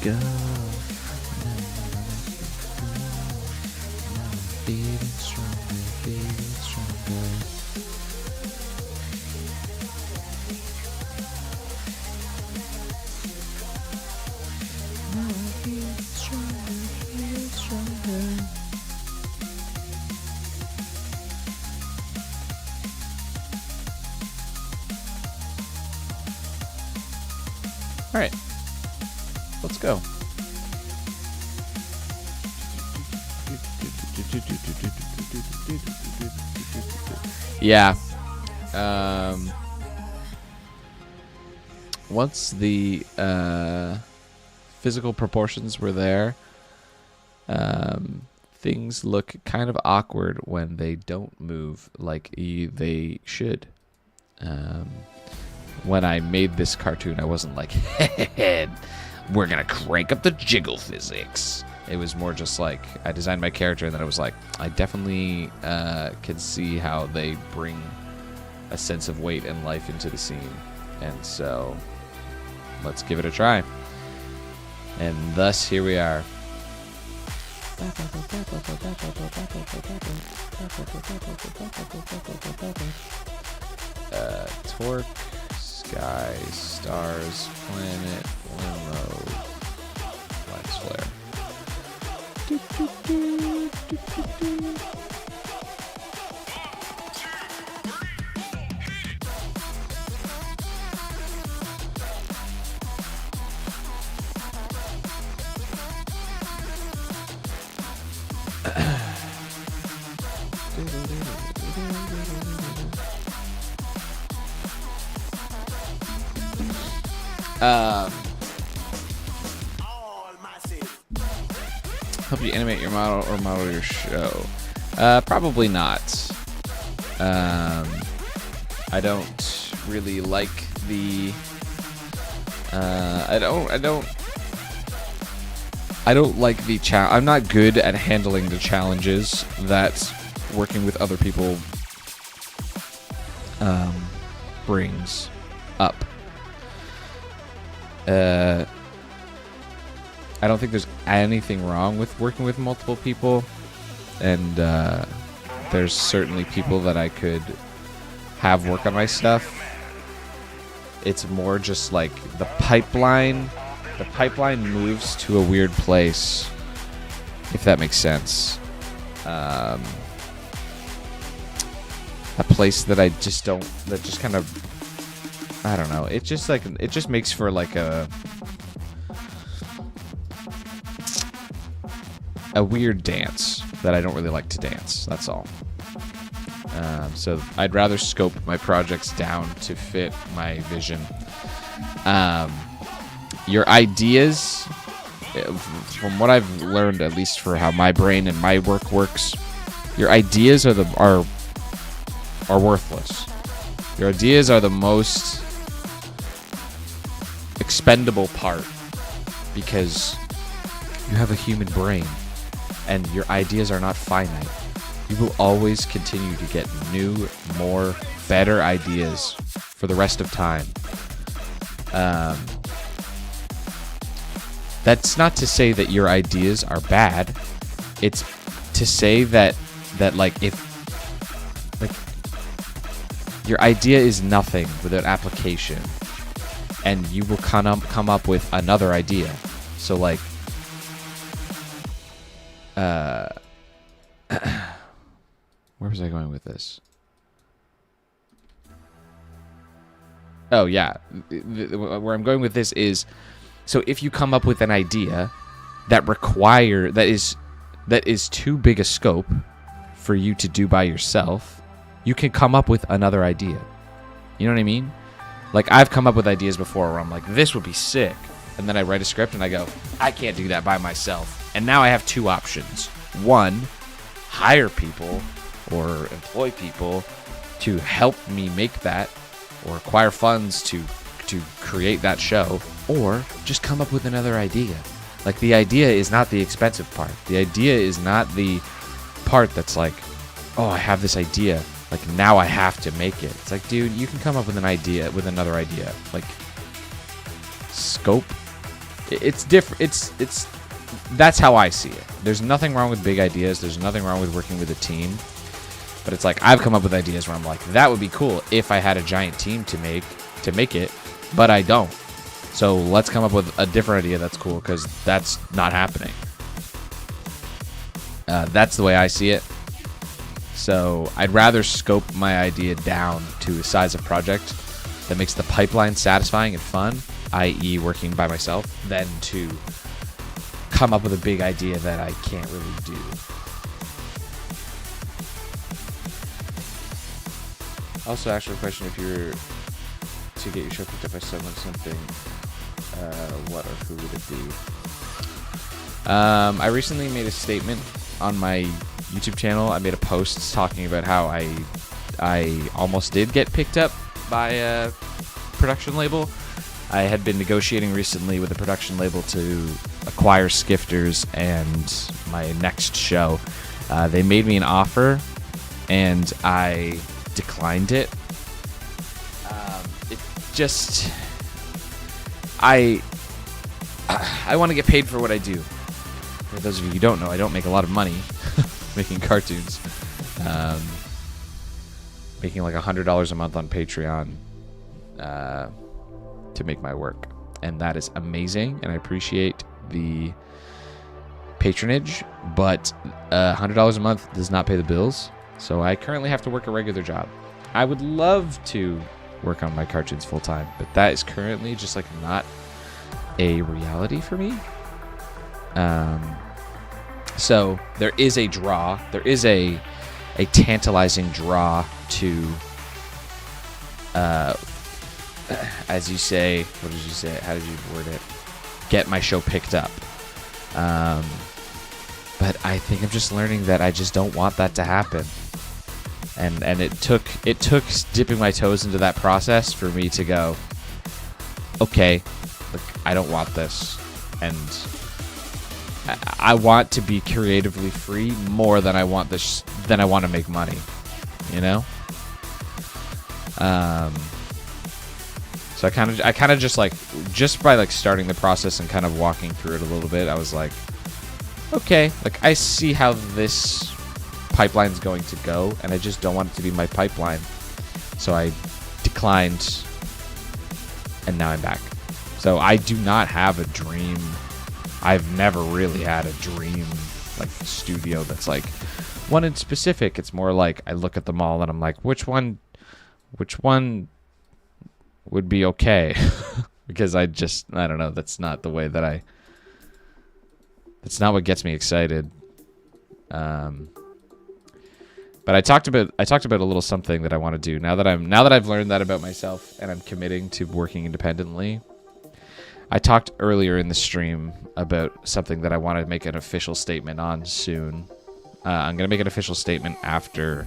Go. Feeling stronger, feeling stronger. Now I feel stronger, feel stronger. All right, let's go. Yeah. Once the physical proportions were there, things look kind of awkward when they don't move like they should. When I made this cartoon, I wasn't like, we're going to crank up the jiggle physics. It was more just like, I designed my character, and then I was like, I definitely can see how they bring a sense of weight and life into the scene. And so, let's give it a try. And thus, here we are. Torque, sky, stars, planet, limo, lens flare. Help you animate your model or model your show? Probably not. I don't really like the. I don't like the challenge. I'm not good at handling the challenges that working with other people brings up. I don't think there's anything wrong with working with multiple people, and there's certainly people that I could have work on my stuff. It's more just like the pipeline moves to a weird place, if that makes sense. A place that I just don't, that just kind of, I don't know. It just makes for like a weird dance that I don't really like to dance. That's all. So I'd rather scope my projects down to fit my vision. Your ideas, from what I've learned, at least for how my brain and my work works, your ideas are worthless. Your ideas are the most expendable part, because you have a human brain and your ideas are not finite. You will always continue to get new, more, better ideas for the rest of time. That's not to say that your ideas are bad. It's to say that like, if like your idea is nothing without application, and you will come up with another idea. So like, where was I going with this? Oh yeah, where I'm going with this is, so if you come up with an idea, that is too big a scope for you to do by yourself, you can come up with another idea. You know what I mean? Like, I've come up with ideas before where I'm like, this would be sick. And then I write a script and I go, I can't do that by myself. And now I have two options. One, hire people or employ people to help me make that, or acquire funds to create that show, or just come up with another idea. Like, the idea is not the expensive part. The idea is not the part that's like, oh, I have this idea. Like, now I have to make it. It's like, dude, you can come up with an idea, with another idea. Like, scope. It's different. It's that's how I see it. There's nothing wrong with big ideas. There's nothing wrong with working with a team. But it's like, I've come up with ideas where I'm like, that would be cool if I had a giant team to make it, but I don't. So let's come up with a different idea that's cool, because that's not happening. That's the way I see it. So I'd rather scope my idea down to a size of project that makes the pipeline satisfying and fun, i.e. working by myself, than to come up with a big idea that I can't really do. Also, actually, a question: if you were to get your show picked up by someone, what or who would it be? I recently made a statement on my YouTube channel. I made a post talking about how I almost did get picked up by a production label. I had been negotiating recently with a production label to acquire Skifters and my next show. They made me an offer, and I declined it. It just... I want to get paid for what I do. For those of you who don't know, I don't make a lot of money making cartoons. Making like $100 a month on Patreon to make my work. And that is amazing, and I appreciate the patronage, but $100 a month does not pay the bills. So I currently have to work a regular job. I would love to work on my cartoons full time, but that is currently just like not a reality for me. So there is a draw. There is a tantalizing draw to, as you say, what did you say? How did you word it? Get my show picked up. But I think I'm just learning that I just don't want that to happen. And it took dipping my toes into that process for me to go, okay, look, I don't want this, and I want to be creatively free more than I want this, than I want to make money, you know. So I kind of just by like starting the process and kind of walking through it a little bit, I was like, okay, like I see how this pipeline's going to go, and I just don't want it to be my pipeline. So I declined, and now I'm back. So I do not have a dream. I've never really had a dream like studio that's like one in specific. It's more like I look at them all and I'm like, which one would be okay? Because I don't know, that's not the way that that's not what gets me excited. But I talked about a little something that I want to do now that I've learned that about myself and I'm committing to working independently. I talked earlier in the stream about something that I want to make an official statement on soon. I'm going to make an official statement after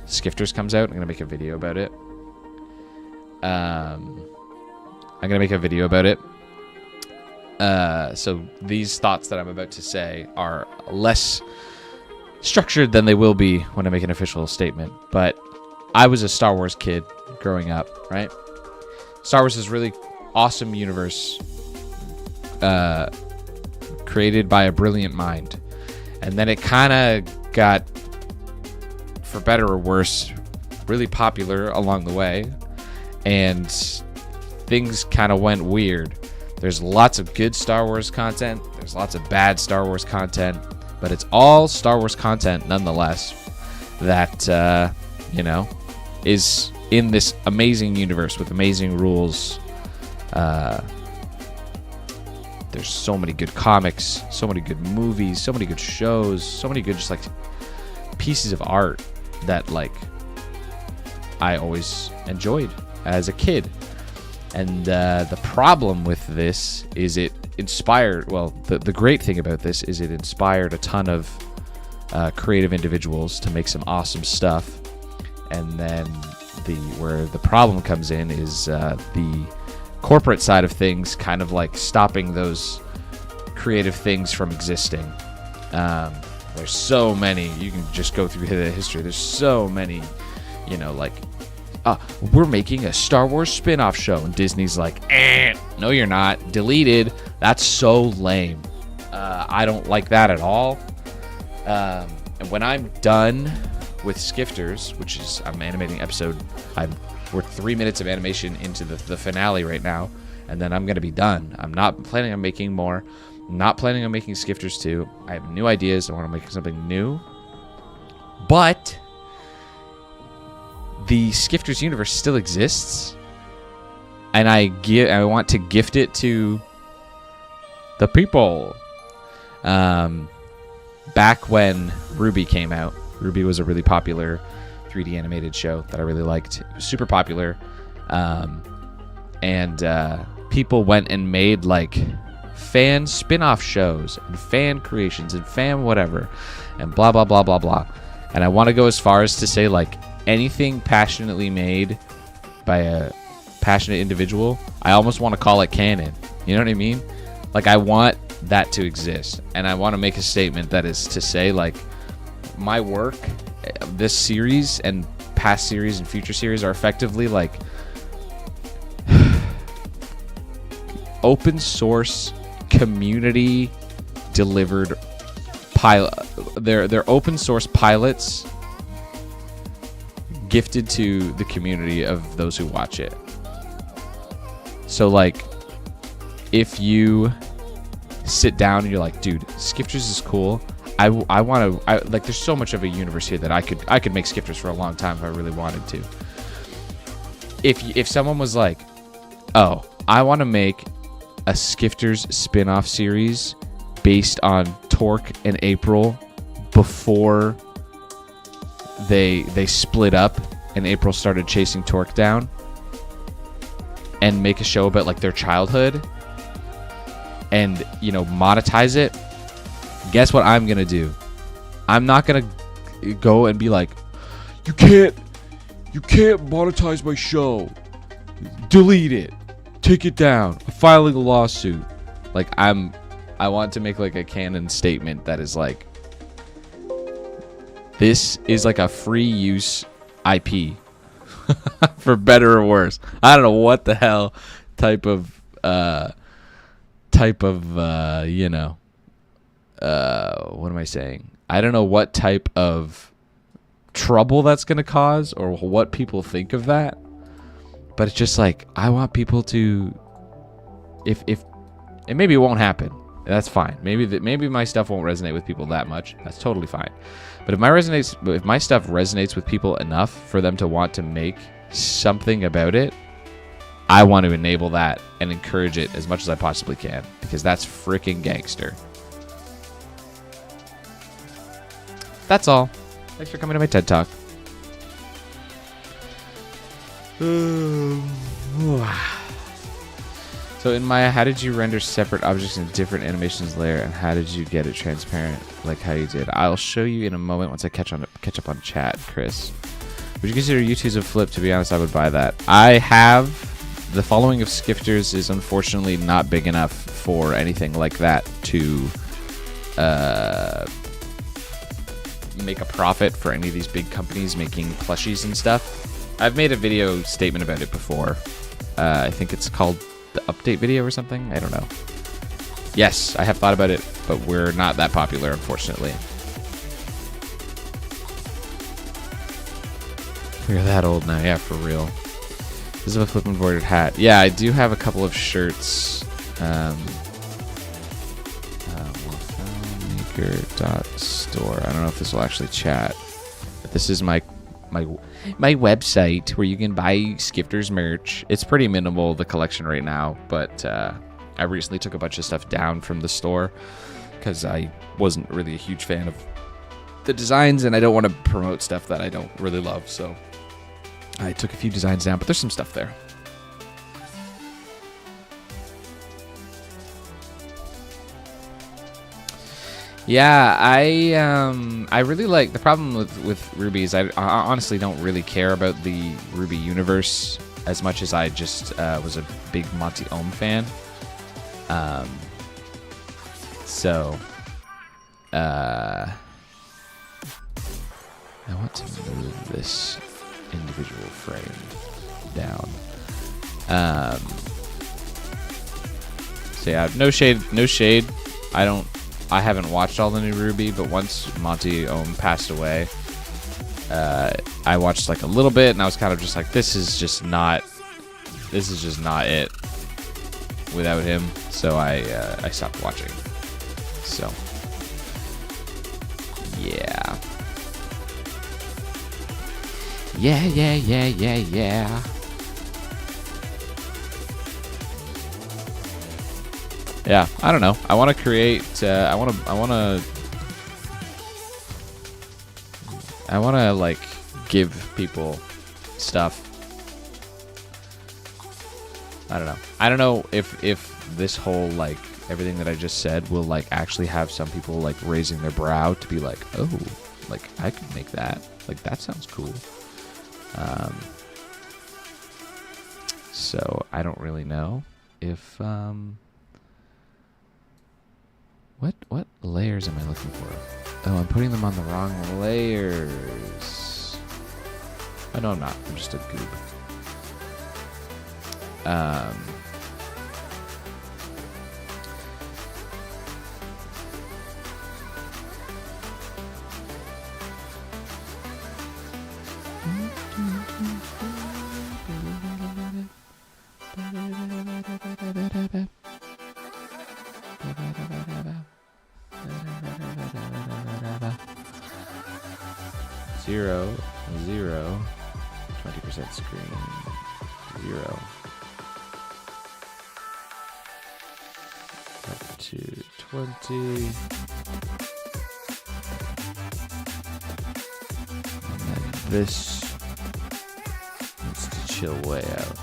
Skifters comes out. I'm going to make a video about it. So these thoughts that I'm about to say are less structured than they will be when I make an official statement. But I was a Star Wars kid growing up, right? Star Wars is a really awesome universe created by a brilliant mind. And then it kind of got, for better or worse, really popular along the way. And things kind of went weird. There's lots of good Star Wars content. There's lots of bad Star Wars content. But it's all Star Wars content nonetheless that, is in this amazing universe with amazing rules. There's so many good comics, so many good movies, so many good shows, so many good just like pieces of art that like I always enjoyed as a kid. And the problem with this is it inspired, well, the great thing about this is it inspired a ton of creative individuals to make some awesome stuff. And then where the problem comes in is the corporate side of things kind of like stopping those creative things from existing. There's so many, you can just go through the history, there's so many, you know, like we're making a Star Wars spin-off show, and Disney's like, no you're not, deleted. That's so lame. I don't like that at all. And when I'm done with Skifters, which is I'm animating episode, we're 3 minutes of animation into the finale right now, and then I'm gonna be done. I'm not planning on making more. I'm not planning on making Skifters 2. I have new ideas. I want to make something new, but the Skifters universe still exists, and I want to gift it to the people. Back when Ruby came out, Ruby was a really popular 3D animated show that I really liked. It was super popular, and people went and made like fan spin-off shows and fan creations and fan whatever and blah blah blah blah blah. And I want to go as far as to say like anything passionately made by a passionate individual, I almost want to call it canon. You know what I mean? Like I want that to exist, and I want to make a statement that is to say like my work, this series and past series and future series are effectively like open source community delivered pilot. They're open source pilots gifted to the community of those who watch it. So like if you sit down and you're like, dude, Skifters is cool, I want to like there's so much of a universe here that I could make Skifters for a long time if I really wanted to. If someone was like, oh, I want to make a Skifters spin-off series based on Torque and April before they split up and April started chasing Torque down, and make a show about like their childhood and, you know, monetize it, guess what I'm gonna do? I'm not gonna go and be like, you can't monetize my show, delete it, take it down, I'm filing a lawsuit. Like I want to make like a canon statement that is like, this is like a free use IP for better or worse. I don't know what the hell type of you know, what am I saying? I don't know what type of trouble that's going to cause or what people think of that. But it's just like, I want people to, if and maybe it won't happen. That's fine. Maybe my stuff won't resonate with people that much. That's totally fine. But if my stuff resonates with people enough for them to want to make something about it, I want to enable that and encourage it as much as I possibly can, because that's freaking gangster. That's all. Thanks for coming to my TED Talk. So in Maya, how did you render separate objects in different animations layer, and how did you get it transparent like how you did? I'll show you in a moment once I catch up on chat, Chris. Would you consider YouTube's a flip? To be honest, I would buy that. I have. The following of Skifters is unfortunately not big enough for anything like that to make a profit for any of these big companies making plushies and stuff. I've made a video statement about it before. I think it's called the update video or something. I don't know. Yes, I have thought about it, but we're not that popular, unfortunately. We're that old now. Yeah, for real. This is a flip embroidered hat. Yeah, I do have a couple of shirts. Maker.store. I don't know if this will actually chat, but this is my website where you can buy Skifters merch. It's pretty minimal, the collection right now, but I recently took a bunch of stuff down from the store because I wasn't really a huge fan of the designs, and I don't want to promote stuff that I don't really love. So I took a few designs down, but there's some stuff there. Yeah, I really like the problem with Ruby is I honestly don't really care about the Ruby universe as much as I just was a big Monty Ohm fan. So I want to move this individual frame down. So yeah, no shade. I haven't watched all the new Ruby, but once Monty Ohm passed away, I watched like a little bit, and I was kind of just like, this is just not it without him. So I stopped watching. So yeah. Yeah, I don't know. I want to create. I want to like give people stuff. I don't know. I don't know if this whole like everything that I just said will like actually have some people like raising their brow to be like, oh, like I could make that. Like that sounds cool. So I don't really know if What layers am I looking for? Oh, I'm putting them on the wrong layers. Oh, no, I'm not. I'm just a goob. 0, 0, 20% screen, 0, up to 20, and then this needs to chill way out.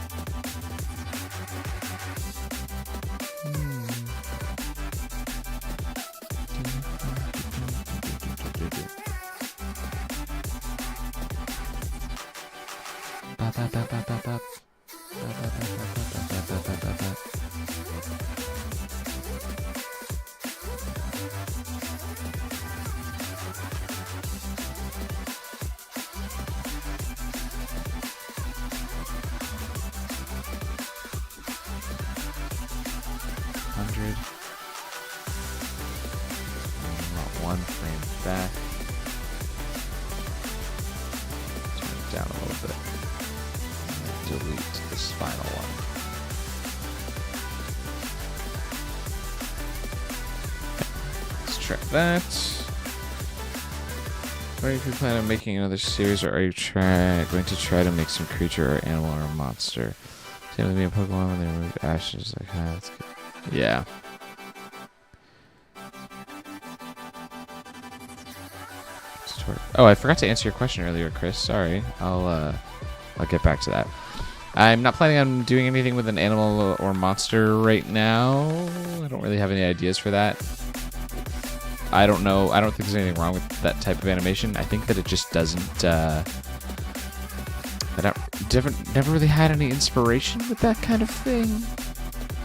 One frame back. Turn it down a little bit. And delete this final one. Let's try that. Are you planning on making another series, or are you going to try to make some creature or animal or monster? Same with me in Pokemon when they remove ashes. Like, that's good. Yeah. Oh, I forgot to answer your question earlier, Chris. Sorry. I'll get back to that. I'm not planning on doing anything with an animal or monster right now. I don't really have any ideas for that. I don't know. I don't think there's anything wrong with that type of animation. I think that it just doesn't. I never really had any inspiration with that kind of thing.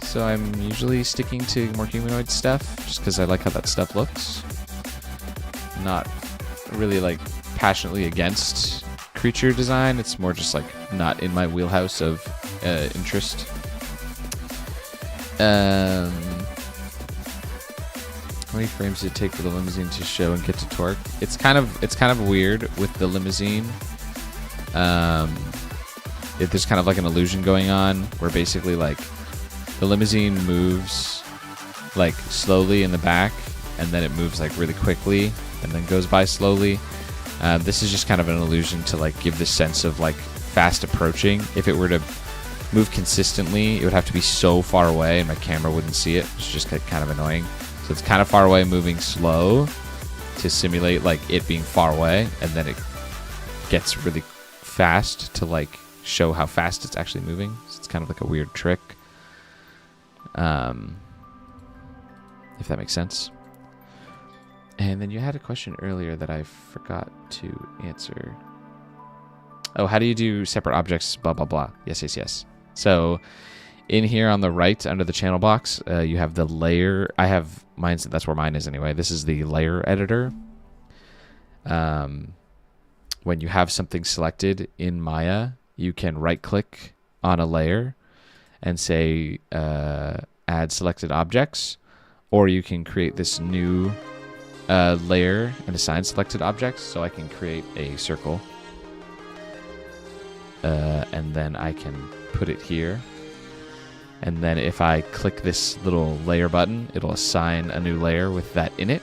So I'm usually sticking to more humanoid stuff, just because I like how that stuff looks. Not really like passionately against creature design. It's more just like not in my wheelhouse of interest. How many frames did it take for the limousine to show and get to torque? It's kind of weird with the limousine. There's kind of like an illusion going on where basically like the limousine moves like slowly in the back, and then it moves like really quickly and then goes by slowly. This is just kind of an illusion to like give the sense of like fast approaching. If it were to move consistently, it would have to be so far away and my camera wouldn't see it. It's just kind of annoying. So it's kind of far away, moving slow to simulate like it being far away, and then it gets really fast to like show how fast it's actually moving. So it's kind of like a weird trick. If that makes sense. And then you had a question earlier that I forgot to answer. Oh, how do you do separate objects, blah, blah, blah. Yes. So in here on the right under the channel box, you have the layer. I have mine. That's where mine is anyway. This is the layer editor. When you have something selected in Maya, you can right click on a layer and say add selected objects, or you can create this new layer and assign selected objects. So I can create a circle and then I can put it here. And then if I click this little layer button, it'll assign a new layer with that in it.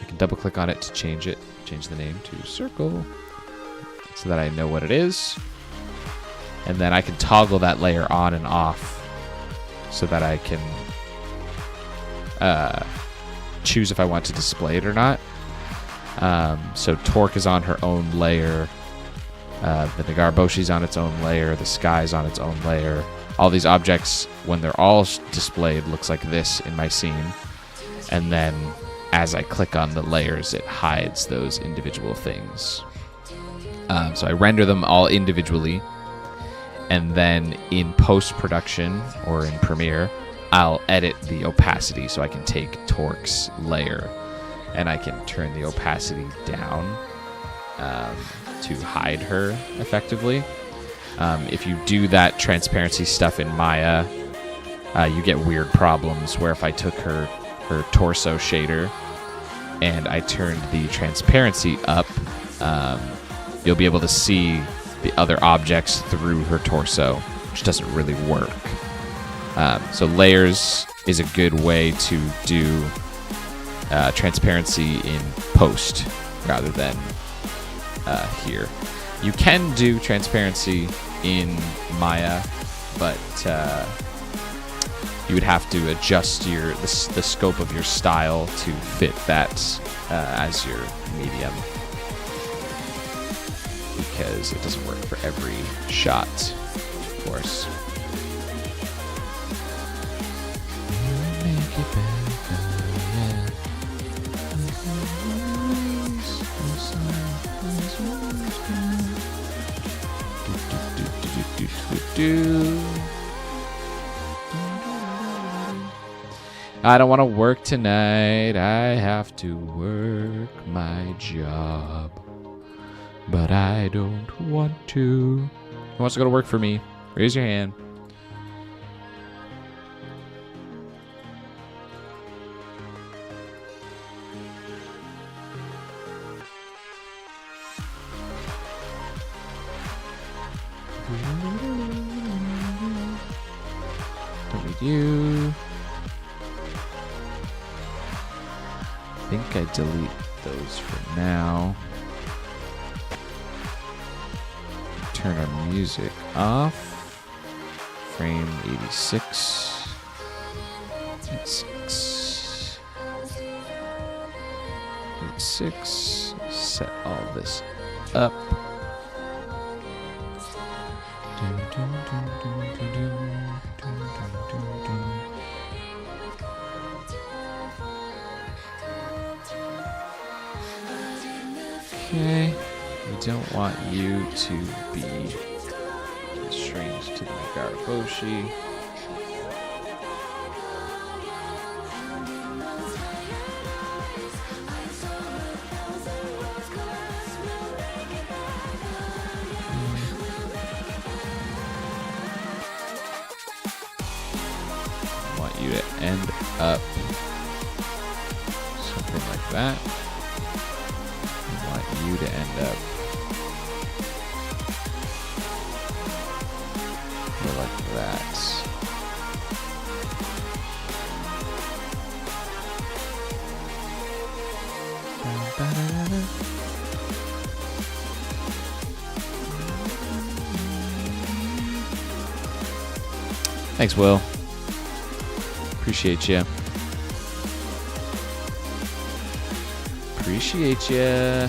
I can double click on it to change the name to circle so that I know what it is. And then I can toggle that layer on and off so that I can choose if I want to display it or not. So Torque is on her own layer. The Nagarboshi's on its own layer. The Sky's on its own layer. All these objects, when they're all displayed, looks like this in my scene. And then as I click on the layers, it hides those individual things. So I render them all individually. And then in post-production or in Premiere, I'll edit the opacity. So I can take Torque's layer and I can turn the opacity down to hide her effectively. If you do that transparency stuff in Maya, you get weird problems where if I took her torso shader and I turned the transparency up, you'll be able to see the other objects through her torso, which doesn't really work. So layers is a good way to do transparency in post rather than here. You can do transparency in Maya, but you would have to adjust the scope of your style to fit that as your medium, because it doesn't work for every shot, of course. I don't want to work tonight. I have to work my job. But I don't want to. Who wants to go to work for me? Raise your hand. Don't need you. I think I delete those for now. Turn our music off. Frame 86. 86. 86. Set all this up. Okay, we don't want you to be constrained to the Nagaraboshi. I want you to end up something like that. You to end up more like that. Thanks, Will. Appreciate you. Appreciate you.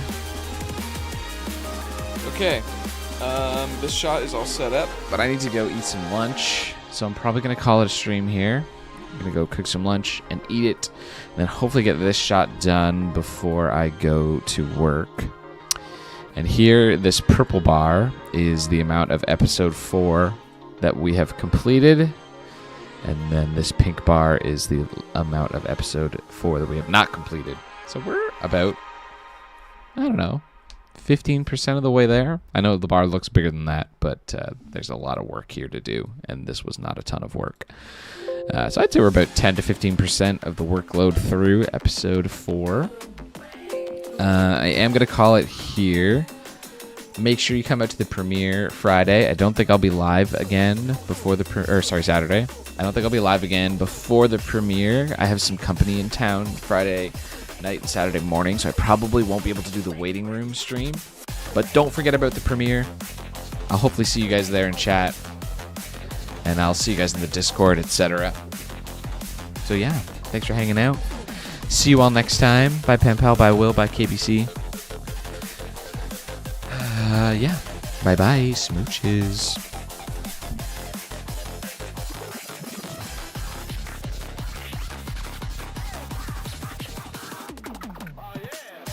Okay. This shot is all set up, but I need to go eat some lunch. So I'm probably going to call it a stream here. I'm going to go cook some lunch and eat it. And then hopefully get this shot done before I go to work. And here, this purple bar is the amount of episode 4 that we have completed. And then this pink bar is the amount of episode 4 that we have not completed. So we're about, I don't know, 15% of the way there. I know the bar looks bigger than that, but there's a lot of work here to do, and this was not a ton of work. So I'd say we're about 10 to 15% of the workload through episode 4. I am going to call it here. Make sure you come out to the premiere Friday. I don't think I'll be live again before the Saturday. I don't think I'll be live again before the premiere. I have some company in town Friday night and Saturday morning, so I probably won't be able to do the waiting room stream. But don't forget about the premiere. I'll hopefully see you guys there in chat. And I'll see you guys in the Discord, etc. So yeah, thanks for hanging out. See you all next time. Bye, Pen Pal. Bye, Will. Bye, KBC. Yeah. Bye-bye. Smooches.